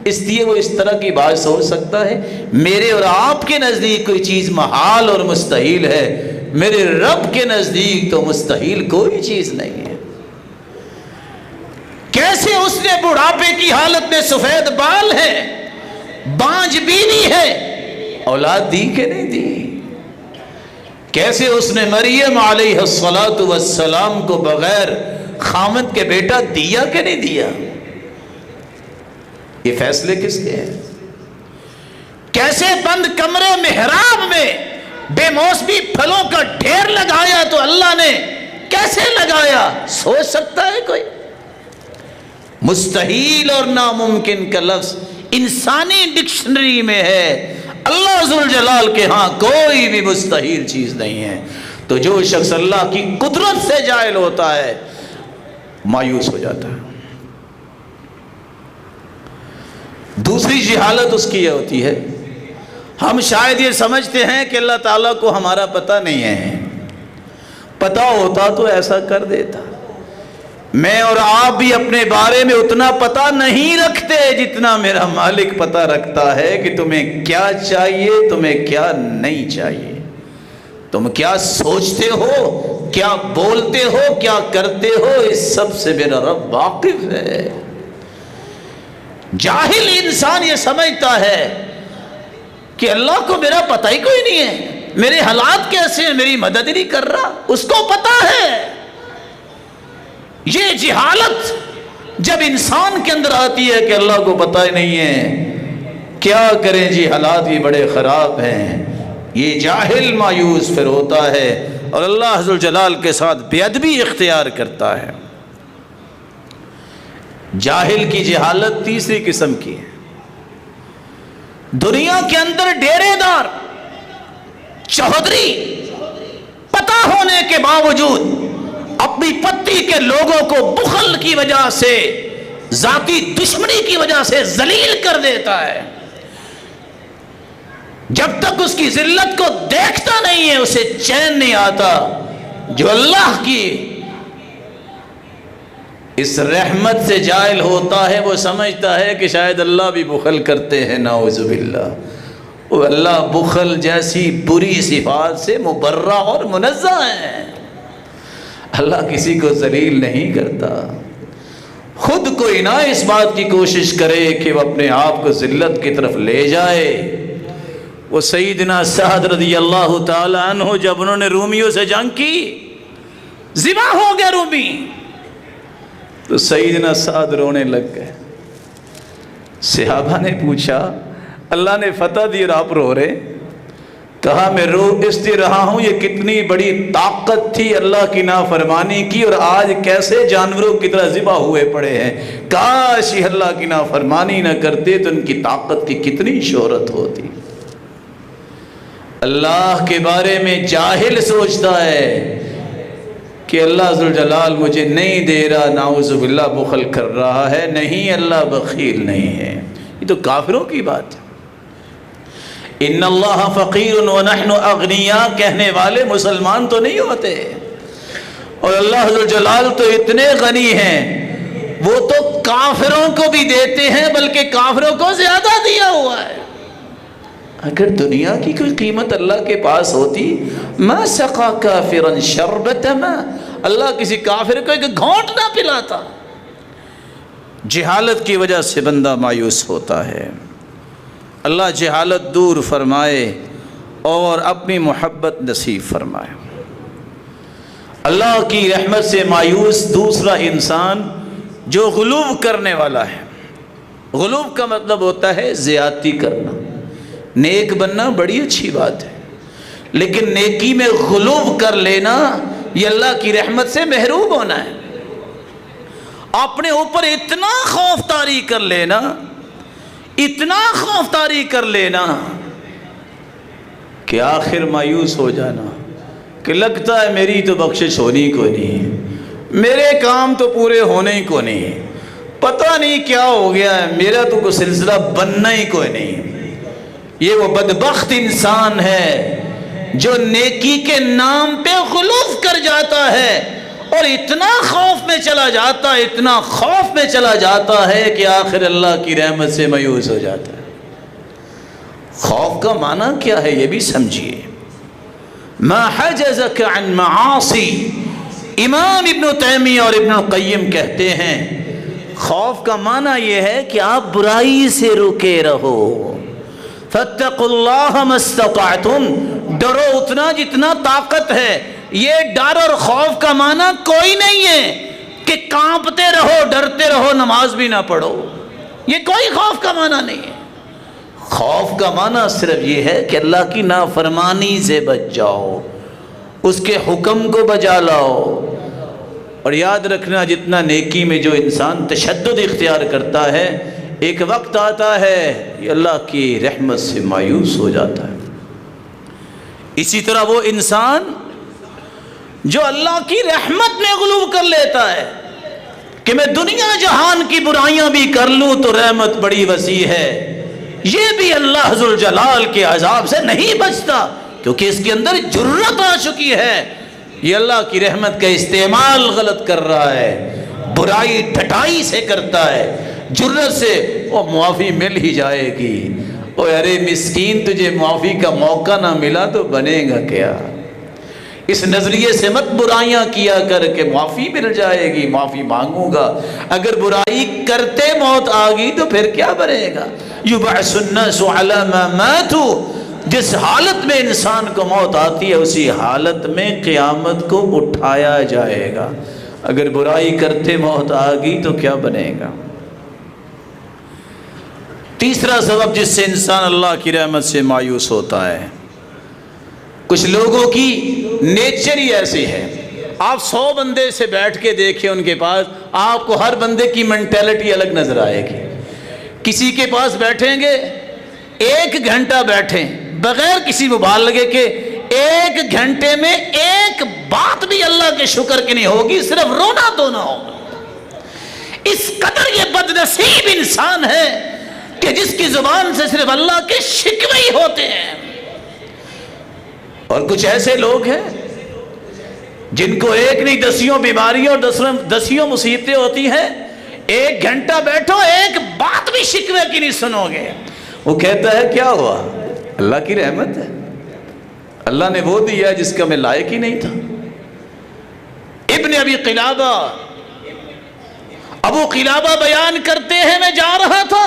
S1: اس لیے وہ اس طرح کی بات سوچ سکتا ہے. میرے اور آپ کے نزدیک کوئی چیز محال اور مستحیل ہے، میرے رب کے نزدیک تو مستحیل کوئی چیز نہیں ہے. کیسے اس نے بڑھاپے کی حالت میں سفید بال ہے، بانجھ بینی ہے، اولاد دی کہ نہیں دی؟ کیسے اس نے مریم علیہ السلام کو بغیر خامد کے بیٹا دیا کہ نہیں دیا؟ یہ فیصلے کس کے ہیں؟ کیسے بند کمرے محراب میں بے موسمی پھلوں کا ڈھیر لگایا تو اللہ نے کیسے لگایا؟ سوچ سکتا ہے کوئی؟ مستحیل اور ناممکن کا لفظ انسانی ڈکشنری میں ہے، اللہ ذوالجلال کے ہاں کوئی بھی مستحیل چیز نہیں ہے. تو جو شخص اللہ کی قدرت سے جاہل ہوتا ہے مایوس ہو جاتا ہے. دوسری جہالت اس کی یہ ہوتی ہے، ہم شاید یہ سمجھتے ہیں کہ اللہ تعالیٰ کو ہمارا پتہ نہیں ہے، پتہ ہوتا تو ایسا کر دیتا. میں اور آپ بھی اپنے بارے میں اتنا پتہ نہیں رکھتے جتنا میرا مالک پتہ رکھتا ہے کہ تمہیں کیا چاہیے، تمہیں کیا نہیں چاہیے، تم کیا سوچتے ہو، کیا بولتے ہو، کیا کرتے ہو، اس سب سے میرا رب واقف ہے. جاہل انسان یہ سمجھتا ہے کہ اللہ کو میرا پتہ ہی کوئی نہیں ہے، میرے حالات کیسے ہیں، میری مدد نہیں کر رہا، اس کو پتہ ہے. یہ جہالت جب انسان کے اندر آتی ہے کہ اللہ کو پتہ ہی نہیں ہے، کیا کریں جی حالات بھی بڑے خراب ہیں، یہ جاہل مایوس پھر ہوتا ہے اور اللہ ذوالجلال کے ساتھ بے ادبی اختیار کرتا ہے. جاہل کی جہالت تیسری قسم کی ہے. دنیا کے اندر ڈیرے دار چوہدری پتہ ہونے کے باوجود اپنی پتی کے لوگوں کو بخل کی وجہ سے، ذاتی دشمنی کی وجہ سے ذلیل کر دیتا ہے. جب تک اس کی ذلت کو دیکھتا نہیں ہے اسے چین نہیں آتا. جو اللہ کی اس رحمت سے جاہل ہوتا ہے وہ سمجھتا ہے کہ شاید اللہ بھی بخل کرتے ہیں، نعوذ باللہ. وہ اللہ بخل جیسی بری صفات سے مبرہ اور منزہ ہے. اللہ کسی کو ذلیل نہیں کرتا. خود کوئی نہ اس بات کی کوشش کرے کہ وہ اپنے آپ کو ذلت کی طرف لے جائے. وہ سیدنا سعد رضی اللہ تعالی عنہ جب انہوں نے رومیوں سے جنگ کی، ذبح ہو گیا رومی، تو سیدنا سعد رونے لگ گئے. صحابہ نے پوچھا اللہ نے فتح دی اور آپ رو رہے؟ کہا میں رو اس لیے رہا ہوں یہ کتنی بڑی طاقت تھی اللہ کی نافرمانی کی، اور آج کیسے جانوروں کی طرح ذبح ہوئے پڑے ہیں۔ کاش یہ اللہ کی نافرمانی نہ کرتے تو ان کی طاقت کی کتنی شہرت ہوتی۔ اللہ کے بارے میں جاہل سوچتا ہے کہ اللہ ذوالجلال مجھے نہیں دے رہا، نعوذ باللہ بخل کر رہا ہے۔ نہیں، اللہ بخیل نہیں ہے، یہ تو کافروں کی بات ہے۔ ان اللہ فقیر ونحن اغنیاء کہنے والے مسلمان تو نہیں ہوتے، اور اللہ ذوالجلال تو اتنے غنی ہیں وہ تو کافروں کو بھی دیتے ہیں، بلکہ کافروں کو زیادہ دیا ہوا ہے۔ اگر دنیا کی کوئی قیمت اللہ کے پاس ہوتی، ما سقا کافرا شربت ماء، اللہ کسی کافر کو ایک گھونٹ نہ پلاتا۔ جہالت کی وجہ سے بندہ مایوس ہوتا ہے۔ اللہ جہالت دور فرمائے اور اپنی محبت نصیب فرمائے۔ اللہ کی رحمت سے مایوس دوسرا انسان جو غلو کرنے والا ہے۔ غلو کا مطلب ہوتا ہے زیادتی کرنا۔ نیک بننا بڑی اچھی بات ہے، لیکن نیکی میں غلو کر لینا یہ اللہ کی رحمت سے محروم ہونا ہے۔ اپنے اوپر اتنا خوف طاری کر لینا، اتنا خوف طاری کر لینا کہ آخر مایوس ہو جانا کہ لگتا ہے میری تو بخشش ہونی کو نہیں، میرے کام تو پورے ہونے ہی کو نہیں، پتہ نہیں کیا ہو گیا ہے، میرا تو کوئی سلسلہ بننا ہی کوئی نہیں۔ یہ وہ بدبخت انسان ہے جو نیکی کے نام پہ غلو کر جاتا ہے اور اتنا خوف میں چلا جاتا ہے، اتنا خوف میں چلا جاتا ہے کہ آخر اللہ کی رحمت سے مایوس ہو جاتا ہے۔ خوف کا معنی کیا ہے یہ بھی سمجھیے۔ ما حجزک عن معاصی، امام ابن تیمیہ اور ابن القیم کہتے ہیں خوف کا معنی یہ ہے کہ آپ برائی سے رکے رہو۔ فاتقوا اللہ ما استطعتم، ڈرو اتنا جتنا طاقت ہے۔ یہ ڈر اور خوف کا معنی کوئی نہیں ہے کہ کانپتے رہو، ڈرتے رہو، نماز بھی نہ پڑھو، یہ کوئی خوف کا معنی نہیں ہے۔ خوف کا معنی صرف یہ ہے کہ اللہ کی نافرمانی سے بچ جاؤ، اس کے حکم کو بجا لاؤ۔ اور یاد رکھنا جتنا نیکی میں جو انسان تشدد اختیار کرتا ہے، ایک وقت آتا ہے یہ اللہ کی رحمت سے مایوس ہو جاتا ہے۔ اسی طرح وہ انسان جو اللہ کی رحمت میں غلو کر لیتا ہے کہ میں دنیا جہان کی برائیاں بھی کر لوں تو رحمت بڑی وسیع ہے، یہ بھی اللہ ذوالجلال کے عذاب سے نہیں بچتا، کیونکہ اس کے اندر جرت آ چکی ہے۔ یہ اللہ کی رحمت کا استعمال غلط کر رہا ہے، برائی ڈھٹائی سے کرتا ہے، جرت سے وہ معافی مل ہی جائے گی۔ او ارے مسکین، تجھے معافی کا موقع نہ ملا تو بنے گا کیا؟ اس نظریے سے مت برائیاں کیا کر کے معافی مل جائے گی، معافی مانگوں گا۔ اگر برائی کرتے موت آ گئی تو پھر کیا بنے گا؟ یبعث الناس علی ما ماتوا، جس حالت میں انسان کو موت آتی ہے اسی حالت میں قیامت کو اٹھایا جائے گا۔ اگر برائی کرتے موت آ گئی تو کیا بنے گا؟ تیسرا سبب جس سے انسان اللہ کی رحمت سے مایوس ہوتا ہے، کچھ لوگوں کی نیچر ہی ایسی ہے۔ آپ 100 بندے سے بیٹھ کے دیکھیں ان کے پاس، آپ کو ہر بندے کی مینٹیلٹی الگ نظر آئے گی۔ کسی کے پاس بیٹھیں گے 1 گھنٹہ بیٹھیں بغیر کسی مبالغے کے، 1 گھنٹے میں ایک بات بھی اللہ کے شکر کی نہیں ہوگی، صرف رونا دھونا ہوگا۔ اس قدر یہ بد نصیب انسان ہے کہ جس کی زبان سے صرف اللہ کے شکوے ہی ہوتے ہیں۔ اور کچھ ایسے لوگ ہیں جن کو ایک نہیں 10 بیماریاں اور 10 مصیبتیں ہوتی ہیں، 1 گھنٹہ بیٹھو ایک بات بھی شکوے کی نہیں سنو گے۔ وہ کہتا ہے کیا ہوا؟ اللہ کی رحمت ہے، اللہ نے وہ دیا جس کا میں لائق ہی نہیں تھا۔ ابن ابی قلابہ، ابو قلابہ بیان کرتے ہیں میں جا رہا تھا،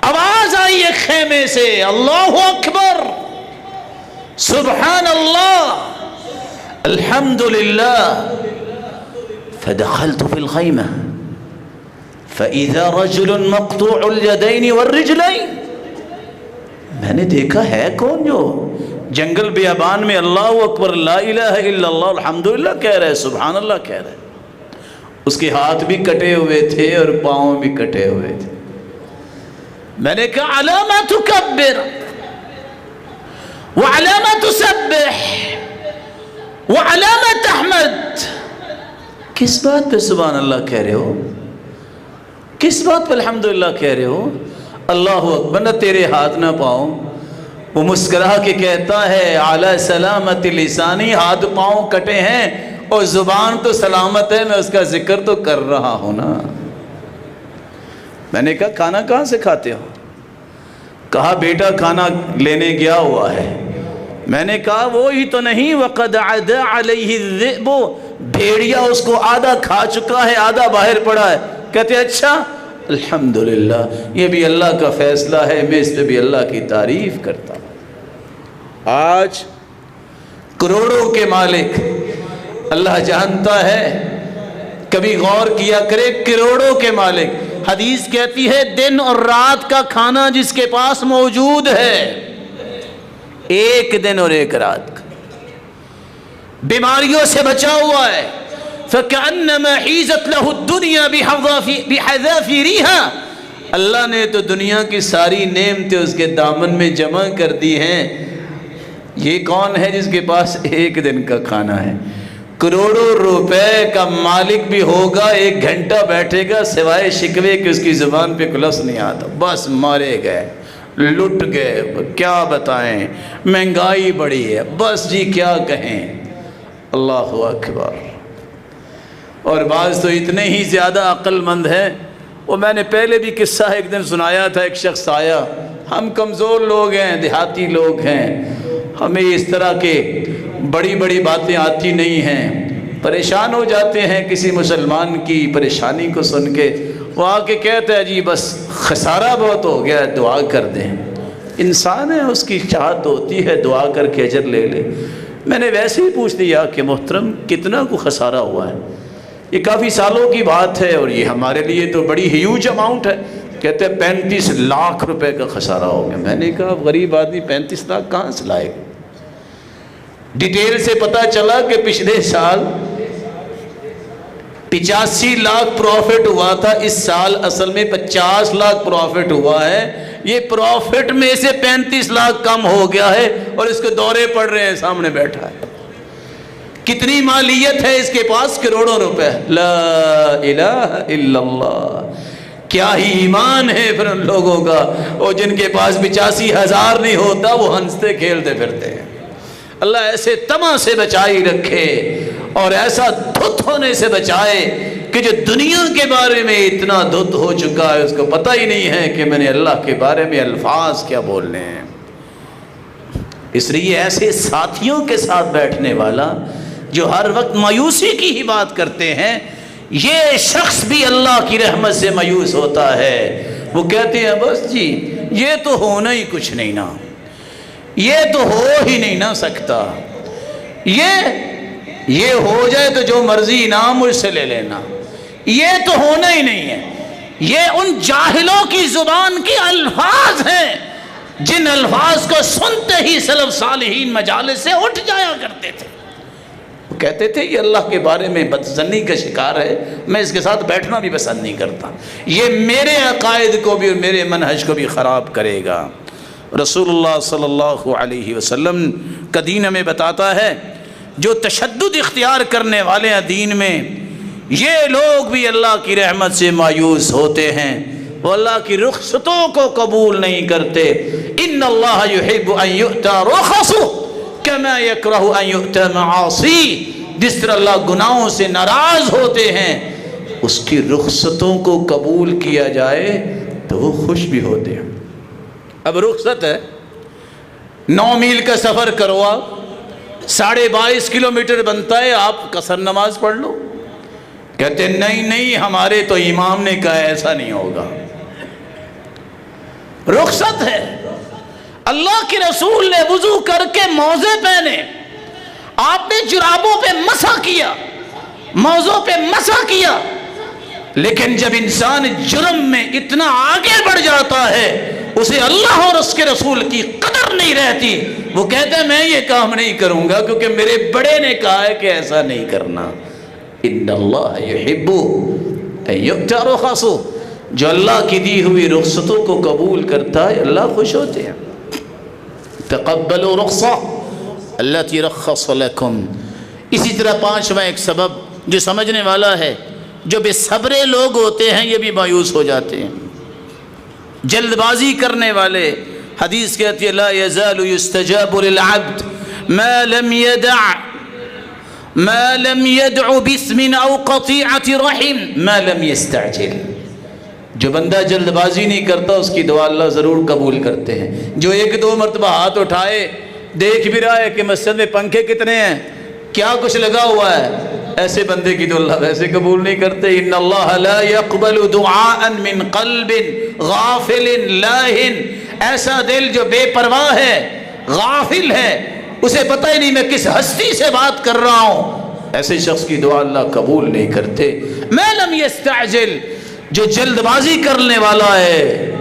S1: آواز آئی ایک خیمے سے، اللہ اکبر، سبحان اللہ، الحمدللہ۔ فدخلت في الخيمة فإذا رجل مقطوع اليدين والرجلين، میں نے نے دیکھا ہے کون جو جنگل بیابان میں اللہ اکبر لا الہ الا اللہ الحمدللہ کہہ رہے، سبحان اللہ کہہ رہے، اس کے ہاتھ بھی کٹے ہوئے تھے اور پاؤں بھی کٹے ہوئے تھے۔ میں نے کہا علامہ تکبر وعلامہ تسبح وعلامہ تحمد، کس بات پہ سبحان اللہ کہہ رہے ہو، کس بات پہ الحمدللہ کہہ رہے ہو؟ اللہ اکبر، نہ تیرے ہاتھ نہ پاؤں۔ وہ مسکرا کے کہتا ہے علی سلامت لسانی، ہاتھ پاؤں کٹے ہیں اور زبان تو سلامت ہے، میں اس کا ذکر تو کر رہا ہوں نا۔ میں نے کہا کھانا کہاں سے کھاتے ہو؟ کہا بیٹا کھانا لینے گیا ہوا ہے۔ میں نے کہا وہی تو نہیں، وَقَدْ عَدَى عَلَيْهِ الذِّئْبُ، بھیڑیا اس کو آدھا کھا چکا ہے، آدھا باہر پڑا ہے۔ کہتے اچھا الحمدللہ، یہ بھی اللہ کا فیصلہ ہے، میں اس پہ بھی اللہ کی تعریف کرتا ہوں۔ آج کروڑوں کے مالک اللہ جانتا ہے، کبھی غور کیا کرے، کروڑوں کے مالک، حدیث کہتی ہے دن اور رات کا کھانا جس کے پاس موجود ہے، ایک دن اور ایک رات کا، بیماریوں سے بچا ہوا ہے، فَكَأَنَّمَا حِيزَتْ لَهُ الدُّنْيَا بِحَذَافِرِهَا، اللہ نے تو دنیا کی ساری نعمتیں اس کے دامن میں جمع کر دی ہیں۔ یہ کون ہے جس کے پاس ایک دن کا کھانا ہے؟ کروڑوں روپے کا مالک بھی ہوگا، ایک گھنٹہ بیٹھے گا سوائے شکوے کہ اس کی زبان پہ لفظ نہیں آتا، بس مارے گئے، لٹ گئے، کیا بتائیں، مہنگائی بڑھی ہے، بس جی کیا کہیں۔ اللہ اکبر۔ اور بعض تو اتنے ہی زیادہ عقل مند ہیں، وہ میں نے پہلے بھی قصہ ایک دن سنایا تھا، ایک شخص آیا، ہم کمزور لوگ ہیں، دیہاتی لوگ ہیں، ہمیں اس طرح کے بڑی بڑی باتیں آتی نہیں ہیں، پریشان ہو جاتے ہیں کسی مسلمان کی پریشانی کو سن کے۔ وہ آ کے کہتا ہے جی بس خسارہ بہت ہو گیا ہے، دعا کر دیں۔ انسان ہے، اس کی چاہت ہوتی ہے دعا کر کے اجر لے لے۔ میں نے ویسے ہی پوچھ لیا کہ محترم کتنا کو خسارہ ہوا ہے؟ یہ کافی سالوں کی بات ہے اور یہ ہمارے لیے تو بڑی ہیوج اماؤنٹ ہے۔ کہتے ہیں 35 لاکھ روپے کا خسارہ ہو گیا۔ میں نے کہا غریب آدمی 35 لاکھ کہاں سے لائے گا؟ ڈیٹیل سے پتا چلا کہ پچھلے سال 85 لاکھ پروفٹ ہوا تھا، اس سال اصل میں 50 لاکھ پروفٹ ہوا ہے۔ یہ پروفٹ میں سے 35 لاکھ کم ہو گیا ہے اور اس کے دورے پڑ رہے ہیں، سامنے بیٹھا ہے۔ کتنی مالیت ہے اس کے پاس؟ کروڑوں روپے۔ لا الہ الا اللہ، کیا ہی ایمان ہے پھر ان لوگوں کا، اور جن کے پاس 85,000 نہیں ہوتا وہ ہنستے کھیلتے پھرتے ہیں۔ اللہ ایسے طمع سے بچائی رکھے اور ایسا دھت ہونے سے بچائے کہ جو دنیا کے بارے میں اتنا دھت ہو چکا ہے اس کو پتہ ہی نہیں ہے کہ میں نے اللہ کے بارے میں الفاظ کیا بولنے ہیں۔ اس لیے ایسے ساتھیوں کے ساتھ بیٹھنے والا جو ہر وقت مایوسی کی ہی بات کرتے ہیں، یہ شخص بھی اللہ کی رحمت سے مایوس ہوتا ہے۔ وہ کہتے ہیں بس جی یہ تو ہونا ہی کچھ نہیں نا، یہ تو ہو ہی نہیں نہ سکتا، یہ ہو جائے تو جو مرضی انعام مجھ سے لے لینا، یہ تو ہونا ہی نہیں ہے۔ یہ ان جاہلوں کی زبان کے الفاظ ہیں جن الفاظ کو سنتے ہی سلف صالحین مجالس سے اٹھ جایا کرتے تھے۔ وہ کہتے تھے یہ اللہ کے بارے میں بدظنی کا شکار ہے، میں اس کے ساتھ بیٹھنا بھی پسند نہیں کرتا، یہ میرے عقائد کو بھی اور میرے منہج کو بھی خراب کرے گا۔ رسول اللہ صلی اللہ علیہ وسلم کا دین ہمیں بتاتا ہے جو تشدد اختیار کرنے والے ہیں دین میں، یہ لوگ بھی اللہ کی رحمت سے مایوس ہوتے ہیں، وہ اللہ کی رخصتوں کو قبول نہیں کرتے۔ ان اللہ یحب ان یؤتی رخصہ کما یکرہ ان یؤتی معاصی، جس طرح اللہ گناہوں سے ناراض ہوتے ہیں اس کی رخصتوں کو قبول کیا جائے تو وہ خوش بھی ہوتے ہیں۔ اب رخصت ہے، 9 میل کا سفر کرو آپ، 22.5 کلومیٹر بنتا ہے، آپ قصر نماز پڑھ لو۔ کہتے ہیں نہیں ہمارے تو امام نے کہا ایسا نہیں ہوگا۔ رخصت ہے، اللہ کے رسول نے وضو کر کے موزے پہنے، آپ نے جرابوں پہ مسح کیا، موزوں پہ مسح کیا، لیکن جب انسان جرم میں اتنا آگے بڑھ جاتا ہے اسے اللہ اور اس کے رسول کی قدر فکر نہیں رہتی، وہ کہتا ہے میں یہ کام نہیں کروں گا کیونکہ میرے بڑے نے کہا ہے کہ ایسا نہیں کرنا۔ ان اللہ یحب ان یؤتی رخصہ، جو اللہ کی دی ہوئی رخصتوں کو قبول کرتا ہے اللہ خوش ہوتے ہیں۔ تقبلوا رخصہ التی رخص لکم۔ اسی طرح پانچواں ایک سبب جو سمجھنے والا ہے، جو بے صبرے لوگ ہوتے ہیں یہ بھی مایوس ہو جاتے ہیں، جلد بازی کرنے والے۔ حدیث کہتی ہے لا یزال یستجاب للعبد ما لم يدع باسم او قطیعۃ رحم ما لم يستعجل۔ جو بندہ جلد بازی نہیں کرتا اس کی دعا اللہ ضرور قبول کرتے ہیں۔ جو ایک دو مرتبہ ہاتھ اٹھائے، دیکھ بھی رہا ہے کہ مسجد میں پنکھے کتنے ہیں، کیا کچھ لگا ہوا ہے، ایسے بندے کی تو اللہ ویسے قبول نہیں کرتے۔ ان اللہ لا يقبل دعاء من قلب غافل لاہن، ایسا دل جو بے پرواہ ہے، غافل ہے، اسے پتہ ہی نہیں میں کس ہستی سے بات کر رہا ہوں، ایسے شخص کی دعا اللہ قبول نہیں کرتے۔ ما لم يستعجل، جو جلد بازی کرنے والا ہے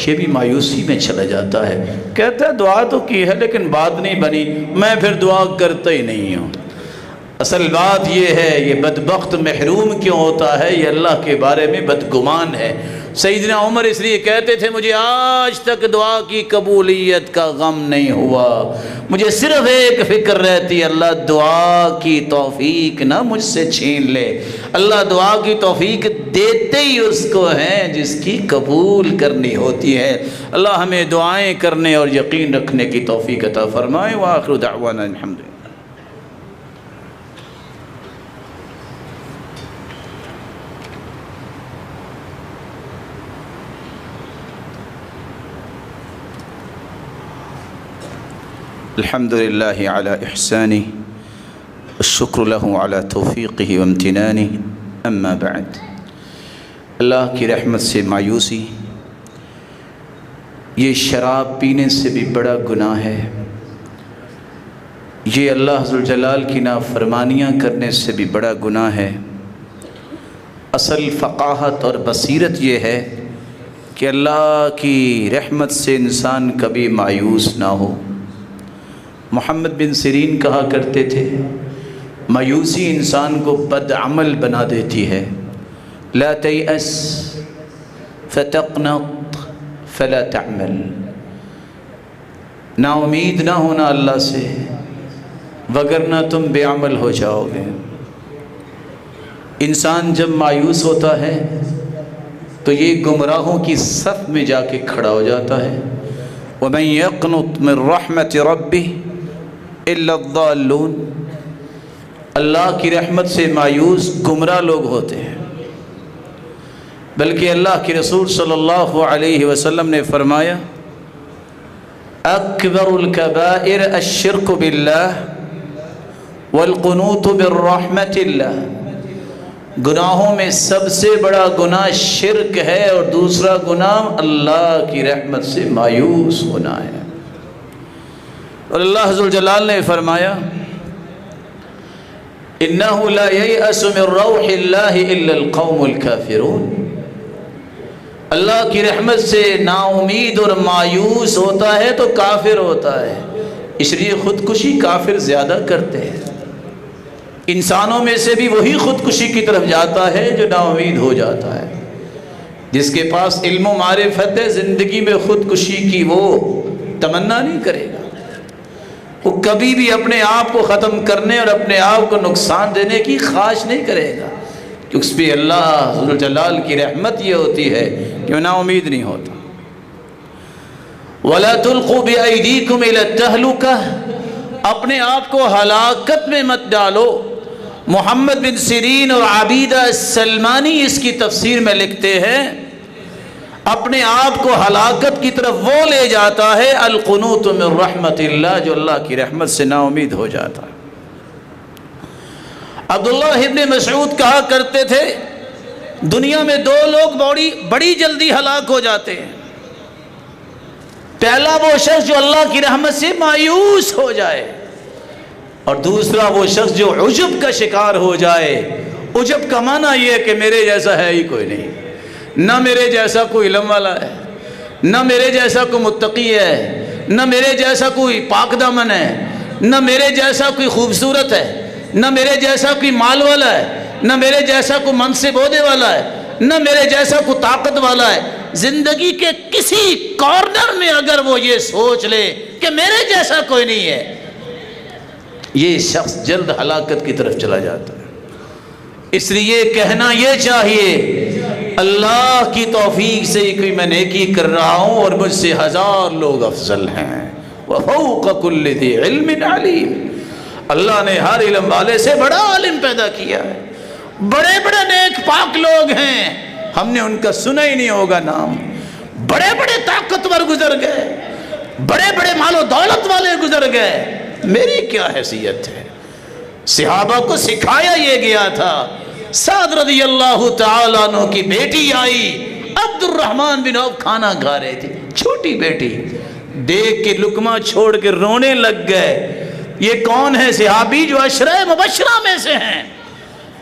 S1: یہ بھی مایوسی میں چلا جاتا ہے، کہتا ہے دعا تو کی ہے لیکن بات نہیں بنی، میں پھر دعا کرتا ہی نہیں ہوں۔ اصل بات یہ ہے یہ بدبخت محروم کیوں ہوتا ہے، یہ اللہ کے بارے میں بدگمان ہے۔ سیدنا عمر اس لیے کہتے تھے مجھے آج تک دعا کی قبولیت کا غم نہیں ہوا، مجھے صرف ایک فکر رہتی، اللہ دعا کی توفیق نہ مجھ سے چھین لے۔ اللہ دعا کی توفیق دیتے ہی اس کو ہیں جس کی قبول کرنی ہوتی ہے۔ اللہ ہمیں دعائیں کرنے اور یقین رکھنے کی توفیق عطا فرمائے۔ وآخر دعوانا الحمد للہ۔ الحمد للہ علی احسانہ والشکر لہ علی توفیقہ وامتنانہ، اما بعد۔ اللہ کی رحمت سے مایوسی یہ شراب پینے سے بھی بڑا گناہ ہے، یہ اللہ ذوالجلال کی نافرمانیاں کرنے سے بھی بڑا گناہ ہے۔ اصل فقاہت اور بصیرت یہ ہے کہ اللہ کی رحمت سے انسان کبھی مایوس نہ ہو۔ محمد بن سیرین کہا کرتے تھے مایوسی انسان کو بد عمل بنا دیتی ہے۔ لا تیأس فتقنط فلا تعمل، نا امید نہ ہونا اللہ سے وگرنہ تم بے عمل ہو جاؤ گے۔ انسان جب مایوس ہوتا ہے تو یہ گمراہوں کی صف میں جا کے کھڑا ہو جاتا ہے۔ ومن يقنط من رحمت ربه الا الضالون، اللہ کی رحمت سے مایوس گمراہ لوگ ہوتے ہیں۔ بلکہ اللہ کے رسول صلی اللہ علیہ وسلم نے فرمایا اکبر الکبائر الشرک باللہ والقنوط بالرحمت اللہ، گناہوں میں سب سے بڑا گناہ شرک ہے اور دوسرا گناہ اللہ کی رحمت سے مایوس ہونا ہے۔ اور اللہ ذوالجلال نے فرمایا انہ لا ییأس من روح اللہ الا القوم الکافرون، اللہ کی رحمت سے نا امید اور مایوس ہوتا ہے تو کافر ہوتا ہے۔ اس لیے خودکشی کافر زیادہ کرتے ہیں۔ انسانوں میں سے بھی وہی خودکشی کی طرف جاتا ہے جو نا امید ہو جاتا ہے۔ جس کے پاس علم و معرفت ہے زندگی میں خودکشی کی وہ تمنا نہیں کرے گا، وہ کبھی بھی اپنے آپ کو ختم کرنے اور اپنے آپ کو نقصان دینے کی خواہش نہیں کرے گا، کہ اس پہ اللہ ذوالجلال کی رحمت یہ ہوتی ہے کہ وہ نا امید نہیں ہوتا۔ وَلَا تُلْقُوا بِأَيْدِيكُمْ إِلَى التَّهْلُكَةِ، اپنے آپ کو ہلاکت میں مت ڈالو۔ محمد بن سیرین اور عبیدہ السلمانی اس کی تفسیر میں لکھتے ہیں اپنے آپ کو ہلاکت کی طرف وہ لے جاتا ہے القنوط من رحمت اللہ، جو اللہ کی رحمت سے نا امید ہو جاتا ہے۔ عبداللہ ابن مسعود کہا کرتے تھے دنیا میں دو لوگ بڑی جلدی ہلاک ہو جاتے ہیں۔ پہلا وہ شخص جو اللہ کی رحمت سے مایوس ہو جائے، اور دوسرا وہ شخص جو عجب کا شکار ہو جائے۔ عجب کا معنی یہ ہے کہ میرے جیسا ہے ہی کوئی نہیں، نہ میرے جیسا کوئی علم والا ہے، نہ میرے جیسا کوئی متقی ہے، نہ میرے جیسا کوئی پاک دامن ہے، نہ میرے جیسا کوئی خوبصورت ہے، نہ میرے جیسا کوئی مال والا ہے، نہ میرے جیسا کوئی منصب عہدے والا ہے، نہ میرے جیسا کوئی طاقت والا ہے۔ زندگی کے کسی کارنر میں اگر وہ یہ سوچ لے کہ میرے جیسا کوئی نہیں ہے، یہ شخص جلد ہلاکت کی طرف چلا جاتا ہے۔ اس لیے کہنا یہ چاہیے اللہ کی توفیق سے کوئی میں نیکی کر رہا ہوں اور مجھ سے 1000 لوگ افضل ہیں۔ وَفَوْقَ كُلِّ ذِي عِلْمٍ عَلِيمٍ، اللہ نے ہر علم والے سے بڑا عالم پیدا کیا ہے۔ بڑے بڑے نیک پاک لوگ ہیں، ہم نے ان کا سنا ہی نہیں ہوگا نام۔ بڑے بڑے طاقتور گزر گئے، بڑے بڑے مال و دولت والے گزر گئے، میری کیا حیثیت ہے؟ صحابہ کو سکھایا یہ گیا تھا۔ سعد رضی اللہ تعالیٰ عنہ کی بیٹی آئی، عبد الرحمن بن عوف کھانا کھا رہے تھے، چھوٹی بیٹی، دیکھ کے لقمہ چھوڑ کے رونے لگ گئے۔ یہ کون ہے؟ صحابی جو عشرہ مبشرہ میں سے ہیں،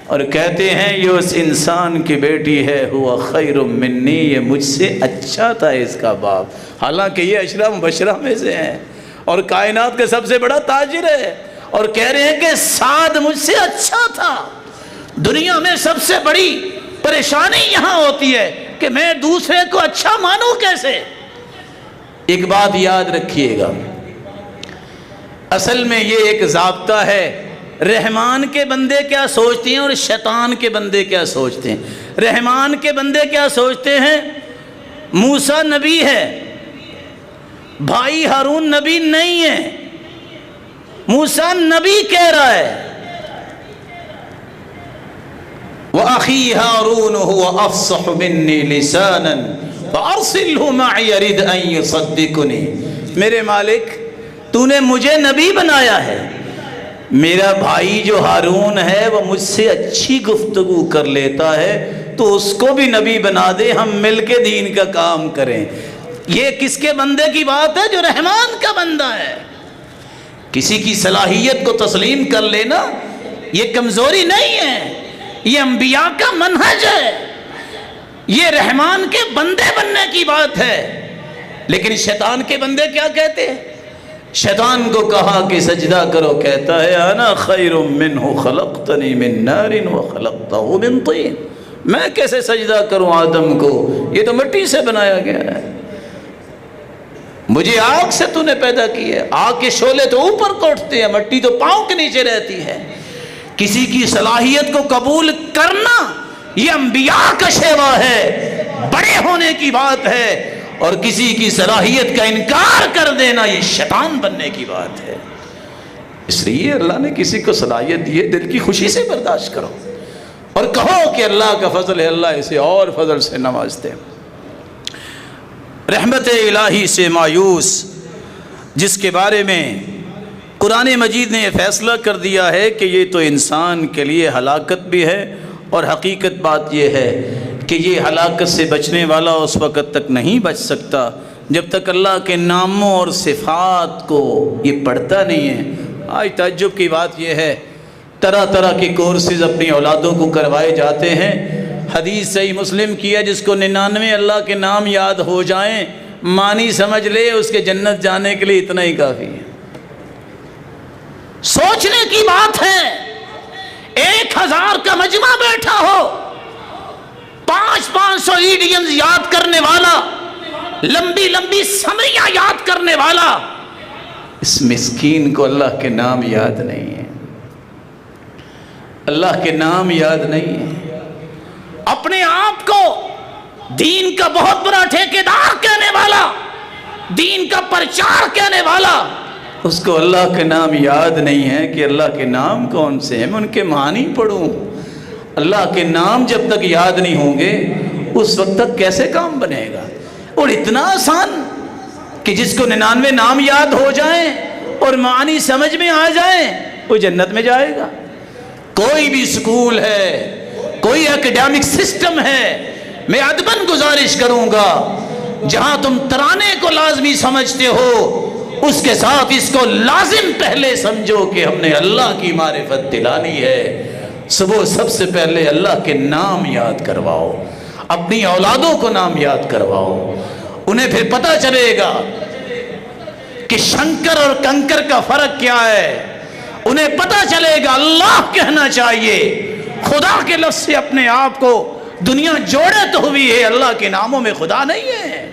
S1: اور کہتے ہیں یہ اس انسان کی بیٹی ہے، ہوا خیر منی، یہ مجھ سے اچھا تھا اس کا باپ۔ حالانکہ یہ عشرہ مبشرہ میں سے ہیں اور کائنات کا سب سے بڑا تاجر ہے، اور کہہ رہے ہیں کہ سعد مجھ سے اچھا تھا۔ دنیا میں سب سے بڑی پریشانی یہاں ہوتی ہے کہ میں دوسرے کو اچھا مانوں کیسے۔ ایک بات یاد رکھیے گا، اصل میں یہ ایک ضابطہ ہے، رحمان کے بندے کیا سوچتے ہیں اور شیطان کے بندے کیا سوچتے ہیں۔ رحمان کے بندے کیا سوچتے ہیں؟ موسیٰ نبی ہے، بھائی ہارون نبی نہیں ہے۔ موسیٰ نبی کہہ رہا ہے وَأَخِي هَارُونُ هُوَ أَفْصَحُ مِنِّي لِسَانًا فَأَرْسِلْهُ مَعِيَ يَرِدْ أَن يُصَدِّقُنِي، میرے مالک تو نے مجھے نبی بنایا ہے، میرا بھائی جو ہارون ہے وہ مجھ سے اچھی گفتگو کر لیتا ہے، تو اس کو بھی نبی بنا دے، ہم مل کے دین کا کام کریں۔ یہ کس کے بندے کی بات ہے؟ جو رحمان کا بندہ ہے۔ کسی کی صلاحیت کو تسلیم کر لینا یہ کمزوری نہیں ہے، یہ انبیاء کا منہج ہے، یہ رحمان کے بندے بننے کی بات ہے۔ لیکن شیطان کے بندے کیا کہتے ہیں؟ شیطان کو کہا کہ سجدہ کرو، کہتا ہے انا خیر منہ خلقتنی من نار وخلقتہ من طین، میں کیسے سجدہ کروں آدم کو، یہ تو مٹی سے بنایا گیا ہے، مجھے آگ سے تو نے پیدا کی ہے۔ آگ کے شعلے تو اوپر کو اٹھتے ہیں، مٹی تو پاؤں کے نیچے رہتی ہے۔ کسی کی صلاحیت کو قبول کرنا یہ انبیاء کا شیوا ہے، بڑے ہونے کی بات ہے، اور کسی کی صلاحیت کا انکار کر دینا یہ شیطان بننے کی بات ہے۔ اس لیے اللہ نے کسی کو صلاحیت دی ہے، دل کی خوشی سے برداشت کرو اور کہو کہ اللہ کا فضل ہے، اللہ اسے اور فضل سے نوازتے ہیں۔ رحمت الہی سے مایوس جس کے بارے میں قرآن مجید نے یہ فیصلہ کر دیا ہے کہ یہ تو انسان کے لیے ہلاکت بھی ہے، اور حقیقت بات یہ ہے کہ یہ ہلاکت سے بچنے والا اس وقت تک نہیں بچ سکتا جب تک اللہ کے ناموں اور صفات کو یہ پڑھتا نہیں ہے۔ آج تعجب کی بات یہ ہے، طرح طرح کے کورسز اپنی اولادوں کو کروائے جاتے ہیں۔ حدیث صحیح مسلم کی ہے، جس کو 99 اللہ کے نام یاد ہو جائیں، معنی سمجھ لے، اس کے جنت جانے کے لیے اتنا ہی کافی ہے۔ سوچنے کی بات ہے، 1000 کا مجمع بیٹھا ہو، 500 ایڈیمز یاد کرنے والا، لمبی لمبی سمریاں یاد کرنے والا، اس مسکین کو اللہ کے نام یاد نہیں ہے، اللہ کے نام یاد نہیں ہے۔ اپنے آپ کو دین کا بہت بڑا ٹھیکیدار کہنے والا، دین کا پرچار کہنے والا، اس کو اللہ کے نام یاد نہیں ہے کہ اللہ کے نام کون سے ہیں، میں ان کے معنی پڑھوں۔ اللہ کے نام جب تک یاد نہیں ہوں گے اس وقت تک کیسے کام بنے گا؟ اور اتنا آسان کہ جس کو 99 نام یاد ہو جائیں اور معنی سمجھ میں آ جائیں وہ جنت میں جائے گا۔ کوئی بھی سکول ہے، کوئی ایکڈیمک سسٹم ہے، میں ادباً گزارش کروں گا، جہاں تم ترانے کو لازمی سمجھتے ہو اس کے ساتھ اس کو لازم پہلے سمجھو کہ ہم نے اللہ کی معرفت دلانی ہے۔ صبح سب سے پہلے اللہ کے نام یاد کرواؤ، اپنی اولادوں کو نام یاد کرواؤ، انہیں پھر پتہ چلے گا کہ شنکر اور کنکر کا فرق کیا ہے، انہیں پتہ چلے گا اللہ کہنا چاہیے۔ خدا کے لفظ سے اپنے آپ کو دنیا جوڑے تو ہوئی ہے، اللہ کے ناموں میں خدا نہیں ہے۔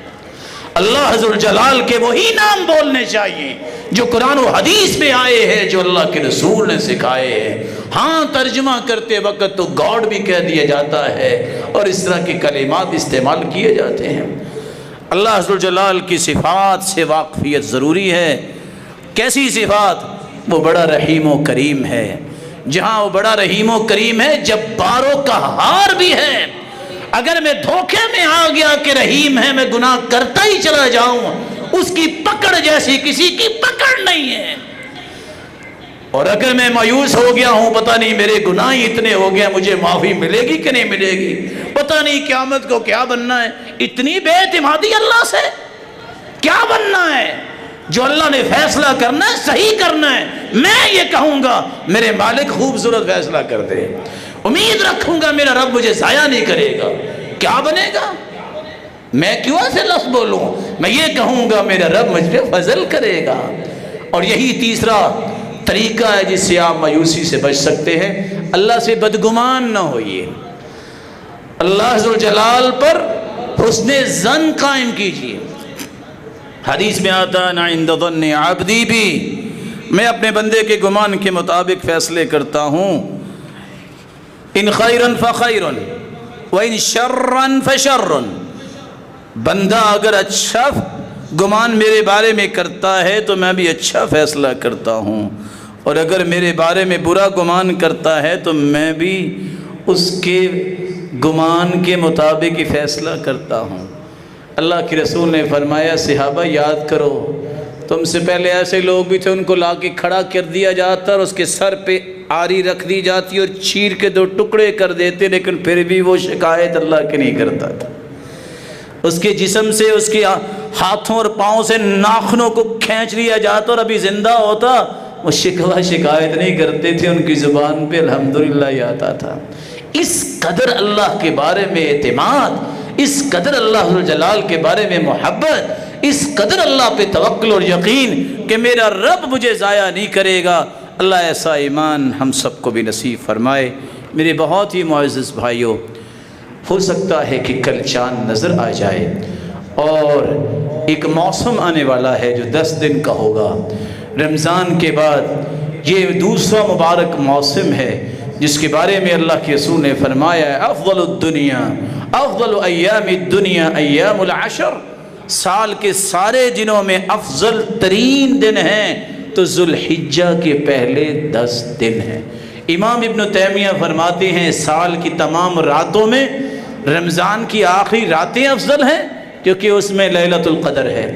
S1: اللہ ذوالجلال کے وہی نام بولنے چاہیے جو قرآن و حدیث میں آئے ہیں، جو اللہ کے رسول نے سکھائے ہیں۔ ہاں ترجمہ کرتے وقت تو گاڈ بھی کہہ دیا جاتا ہے اور اس طرح کے کلمات استعمال کیے جاتے ہیں۔ اللہ ذوالجلال کی صفات سے واقفیت ضروری ہے۔ کیسی صفات؟ وہ بڑا رحیم و کریم ہے۔ جہاں وہ بڑا رحیم و کریم ہے، جبار و قہار بھی ہے۔ اگر میں دھوکے میں آ گیا کہ رحیم ہے، میں گناہ کرتا ہی چلا جاؤں، اس کی پکڑ جیسی کسی کی پکڑ نہیں ہے۔ اور اگر میں مایوس ہو گیا ہوں، پتہ نہیں میرے گناہ اتنے ہو گیا، مجھے معافی ملے گی کہ نہیں ملے گی، پتہ نہیں قیامت کو کیا بننا ہے، اتنی بے اعتمادی اللہ سے کیا بننا ہے؟ جو اللہ نے فیصلہ کرنا ہے صحیح کرنا ہے۔ میں یہ کہوں گا میرے مالک خوبصورت فیصلہ کر دے، امید رکھوں گا میرا رب مجھے ضائع نہیں کرے گا۔ کیا بنے گا؟ میں کیوں ایسے لفظ بولوں؟ میں یہ کہوں گا میرا رب مجھ پہ فضل کرے گا۔ اور یہی تیسرا طریقہ ہے جس سے آپ مایوسی سے بچ سکتے ہیں۔ اللہ سے بدگمان نہ ہوئیے، اللہ ذوالجلال پر حسن ظن قائم کیجیے۔ حدیث میں آتا نا عند ظن عبدی بھی، میں اپنے بندے کے گمان کے مطابق فیصلے کرتا ہوں۔ ان خیرن فخیرن وان شرن فشرن، بندہ اگر اچھا گمان میرے بارے میں کرتا ہے تو میں بھی اچھا فیصلہ کرتا ہوں، اور اگر میرے بارے میں برا گمان کرتا ہے تو میں بھی اس کے گمان کے مطابق ہی فیصلہ کرتا ہوں۔ اللہ کے رسول نے فرمایا صحابہ یاد کرو، تم سے پہلے ایسے لوگ بھی تھے، ان کو لا کے کھڑا کر دیا جاتا اور اس کے سر پہ آری رکھ دی جاتی اور چیر کے 2 ٹکڑے کر دیتے، لیکن پھر بھی وہ شکایت اللہ کے نہیں کرتا تھا۔ اس کے جسم سے، اس کے ہاتھوں اور پاؤں سے ناخنوں کو کھینچ لیا جاتا اور ابھی زندہ ہوتا، وہ شکایت نہیں کرتے تھے، ان کی زبان پہ الحمدللہ ہی آتا تھا۔ اس قدر اللہ کے بارے میں اعتماد، اس قدر اللہ جلال کے بارے میں محبت، اس قدر اللہ پہ توکل اور یقین کہ میرا رب مجھے ضائع نہیں کرے گا۔ اللہ ایسا ایمان ہم سب کو بھی نصیب فرمائے۔ میرے بہت ہی معزز بھائیوں، ہو سکتا ہے کہ کل چاند نظر آ جائے اور ایک موسم آنے والا ہے جو 10 دن کا ہوگا۔ رمضان کے بعد یہ دوسرا مبارک موسم ہے جس کے بارے میں اللہ کے رسول نے فرمایا ہے افضل الدنیا، افضل ایام الدنیا ایام العشر، سال کے سارے دنوں میں افضل ترین دن ہیں تو ذوالحجہ کے پہلے 10 دن ہیں۔ امام ابن تیمیہ فرماتے ہیں سال کی تمام راتوں میں رمضان کی آخری راتیں افضل ہیں کیونکہ اس میں لیلۃ القدر ہے،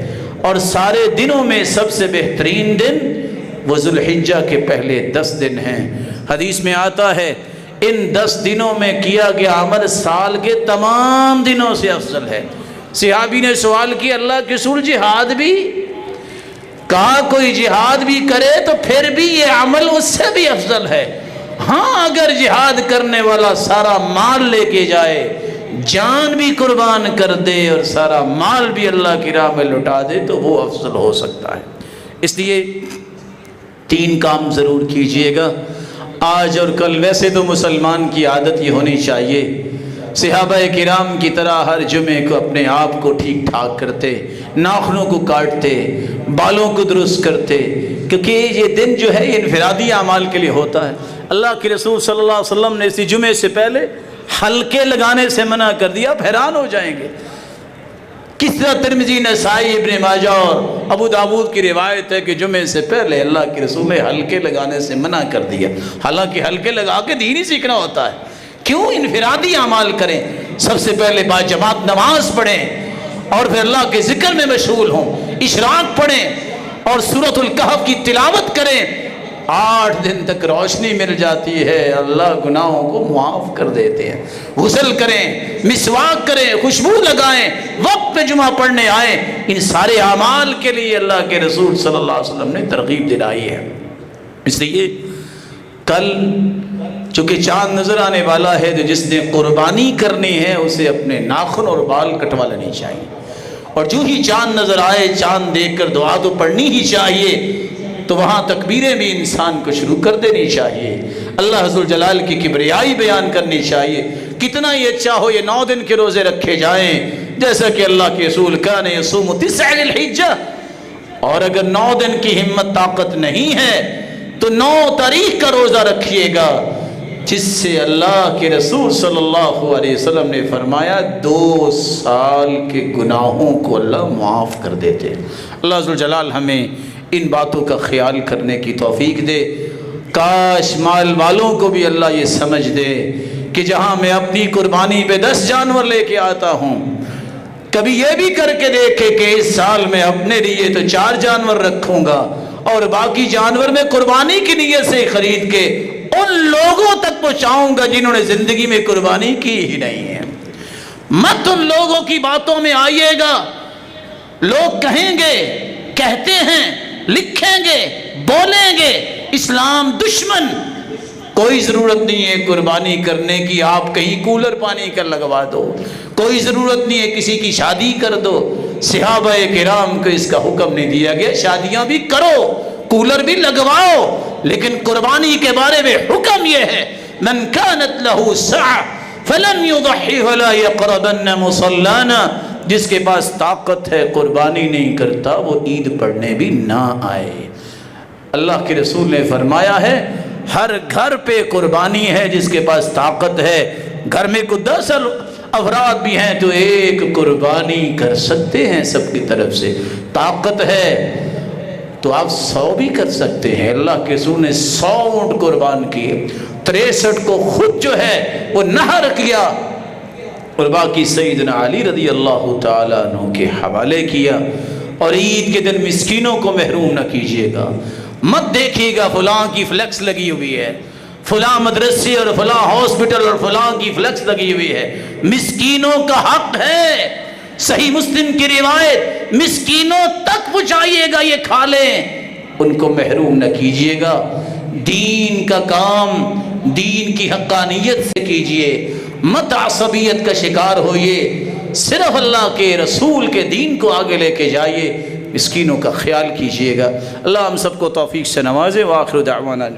S1: اور سارے دنوں میں سب سے بہترین دن وہ ذوالحجہ کے پہلے 10 دن ہیں۔ حدیث میں آتا ہے ان 10 دنوں میں کیا گیا عمل سال کے تمام دنوں سے افضل ہے۔ صحابی نے سوال کیا اللہ کے رسول جہاد بھی؟ کہا کوئی جہاد بھی کرے تو پھر بھی یہ عمل اس سے بھی افضل ہے۔ ہاں اگر جہاد کرنے والا سارا مال لے کے جائے، جان بھی قربان کر دے اور سارا مال بھی اللہ کی راہ میں لٹا دے تو وہ افضل ہو سکتا ہے۔ اس لیے 3 کام ضرور کیجئے گا آج اور کل۔ ویسے تو مسلمان کی عادت یہ ہونی چاہیے صحابہ کرام کی طرح ہر جمعے کو اپنے آپ کو ٹھیک ٹھاک کرتے، ناخنوں کو کاٹتے، بالوں کو درست کرتے، کیونکہ یہ دن جو ہے یہ انفرادی اعمال کے لیے ہوتا ہے۔ اللہ کے رسول صلی اللہ علیہ وسلم نے اسی جمعے سے پہلے حلقے لگانے سے منع کر دیا، آپ حیران ہو جائیں گے کس طرح ترمذی، نسائی، ابن ماجہ اور ابو داؤد کی روایت ہے کہ جمعے سے پہلے اللہ کے رسول نے حلقے لگانے سے منع کر دیا۔ حالانکہ حلقے لگا کے دین ہی سیکھنا ہوتا ہے، کیوں انفرادی اعمال کریں؟ سب سے پہلے باجماعت نماز پڑھیں اور پھر اللہ کے ذکر میں مشغول ہوں، اشراق پڑھیں اور سورۃ الکہف کی تلاوت کریں۔ 8 دن تک روشنی مل جاتی ہے، اللہ گناہوں کو معاف کر دیتے ہیں۔ غسل کریں، مسواک کریں، خوشبو لگائیں، وقت پہ جمعہ پڑھنے آئیں۔ ان سارے اعمال کے لیے اللہ کے رسول صلی اللہ علیہ وسلم نے ترغیب دلائی ہے۔ اس لیے کل چونکہ چاند نظر آنے والا ہے تو جس نے قربانی کرنی ہے اسے اپنے ناخن اور بال کٹوا لینی چاہیے، اور جو ہی چاند نظر آئے چاند دیکھ کر دعا تو پڑھنی ہی چاہیے، تو وہاں تکبیریں بھی انسان کو شروع کر دینی چاہیے، اللہ عز و جلال کی کبریائی بیان کرنی چاہیے۔ کتنا ہی اچھا ہو یہ 9 دن کے روزے رکھے جائیں، جیسا کہ اللہ کے رسول کان یصوم 9 ذی الحجہ، اور اگر 9 دن کی ہمت طاقت نہیں ہے تو 9 تاریخ کا روزہ رکھیے گا، جس سے اللہ کے رسول صلی اللہ علیہ وسلم نے فرمایا 2 سال کے گناہوں کو اللہ معاف کر دیتے۔ اللہ عز و جلال ہمیں ان باتوں کا خیال کرنے کی توفیق دے۔ کاش مال والوں کو بھی اللہ یہ سمجھ دے کہ جہاں میں اپنی قربانی پہ 10 جانور لے کے آتا ہوں، کبھی یہ بھی کر کے دیکھے کہ اس سال میں اپنے لیے تو 4 جانور رکھوں گا اور باقی جانور میں قربانی کی نیت سے خرید کے ان لوگوں تک پہنچاؤں گا جنہوں نے زندگی میں قربانی کی ہی نہیں ہے۔ مت ان لوگوں کی باتوں میں آئیے گا، لوگ کہیں گے، کہتے ہیں، لکھیں گے، بولیں گے اسلام دشمن۔ کوئی ضرورت نہیں ہے قربانی کرنے کی، آپ کہیں کولر پانی کا لگوا دو، کوئی ضرورت نہیں ہے کسی کی شادی کر دو۔ صحابہ کرام کو اس کا حکم نہیں دیا گیا، شادیاں بھی کرو، کولر بھی لگواؤ، لیکن قربانی کے بارے میں حکم یہ ہے من كانت له سعة فلن يضحي ولا يقربن مصلانا، جس کے پاس طاقت ہے قربانی نہیں کرتا وہ عید پڑھنے بھی نہ آئے۔ اللہ کے رسول نے فرمایا ہے ہر گھر پہ قربانی ہے جس کے پاس طاقت ہے، گھر میں کو 10 افراد بھی ہیں تو 1 قربانی کر سکتے ہیں، سب کی طرف سے طاقت ہے تو آپ 100 بھی کر سکتے ہیں۔ اللہ کے رسول نے 100 اونٹ قربان کیے، 63 کو خود جو ہے وہ نہر کیا اور باقی سیدنا علی رضی اللہ تعالیٰ عنہ کے حوالے کیا۔ اور عید کے دن مسکینوں کو محروم نہ کیجیے گا، مت دیکھیے گا فلاں کی فلیکس لگی ہوئی ہے، فلاں مدرسے اور فلاں ہاسپٹل اور فلاں کی فلیکس لگی ہوئی ہے۔ مسکینوں کا حق ہے، صحیح مسلم کی روایت، مسکینوں تک پہنچائیے گا، یہ کھا لیں، ان کو محروم نہ کیجیے گا۔ دین کا کام دین کی حقانیت سے کیجیے، مت عصبیت کا شکار ہوئیے، صرف اللہ کے رسول کے دین کو آگے لے کے جائیے، مسکینوں کا خیال کیجیے گا۔ اللہ ہم سب کو توفیق سے نوازے۔ وآخر دعوانا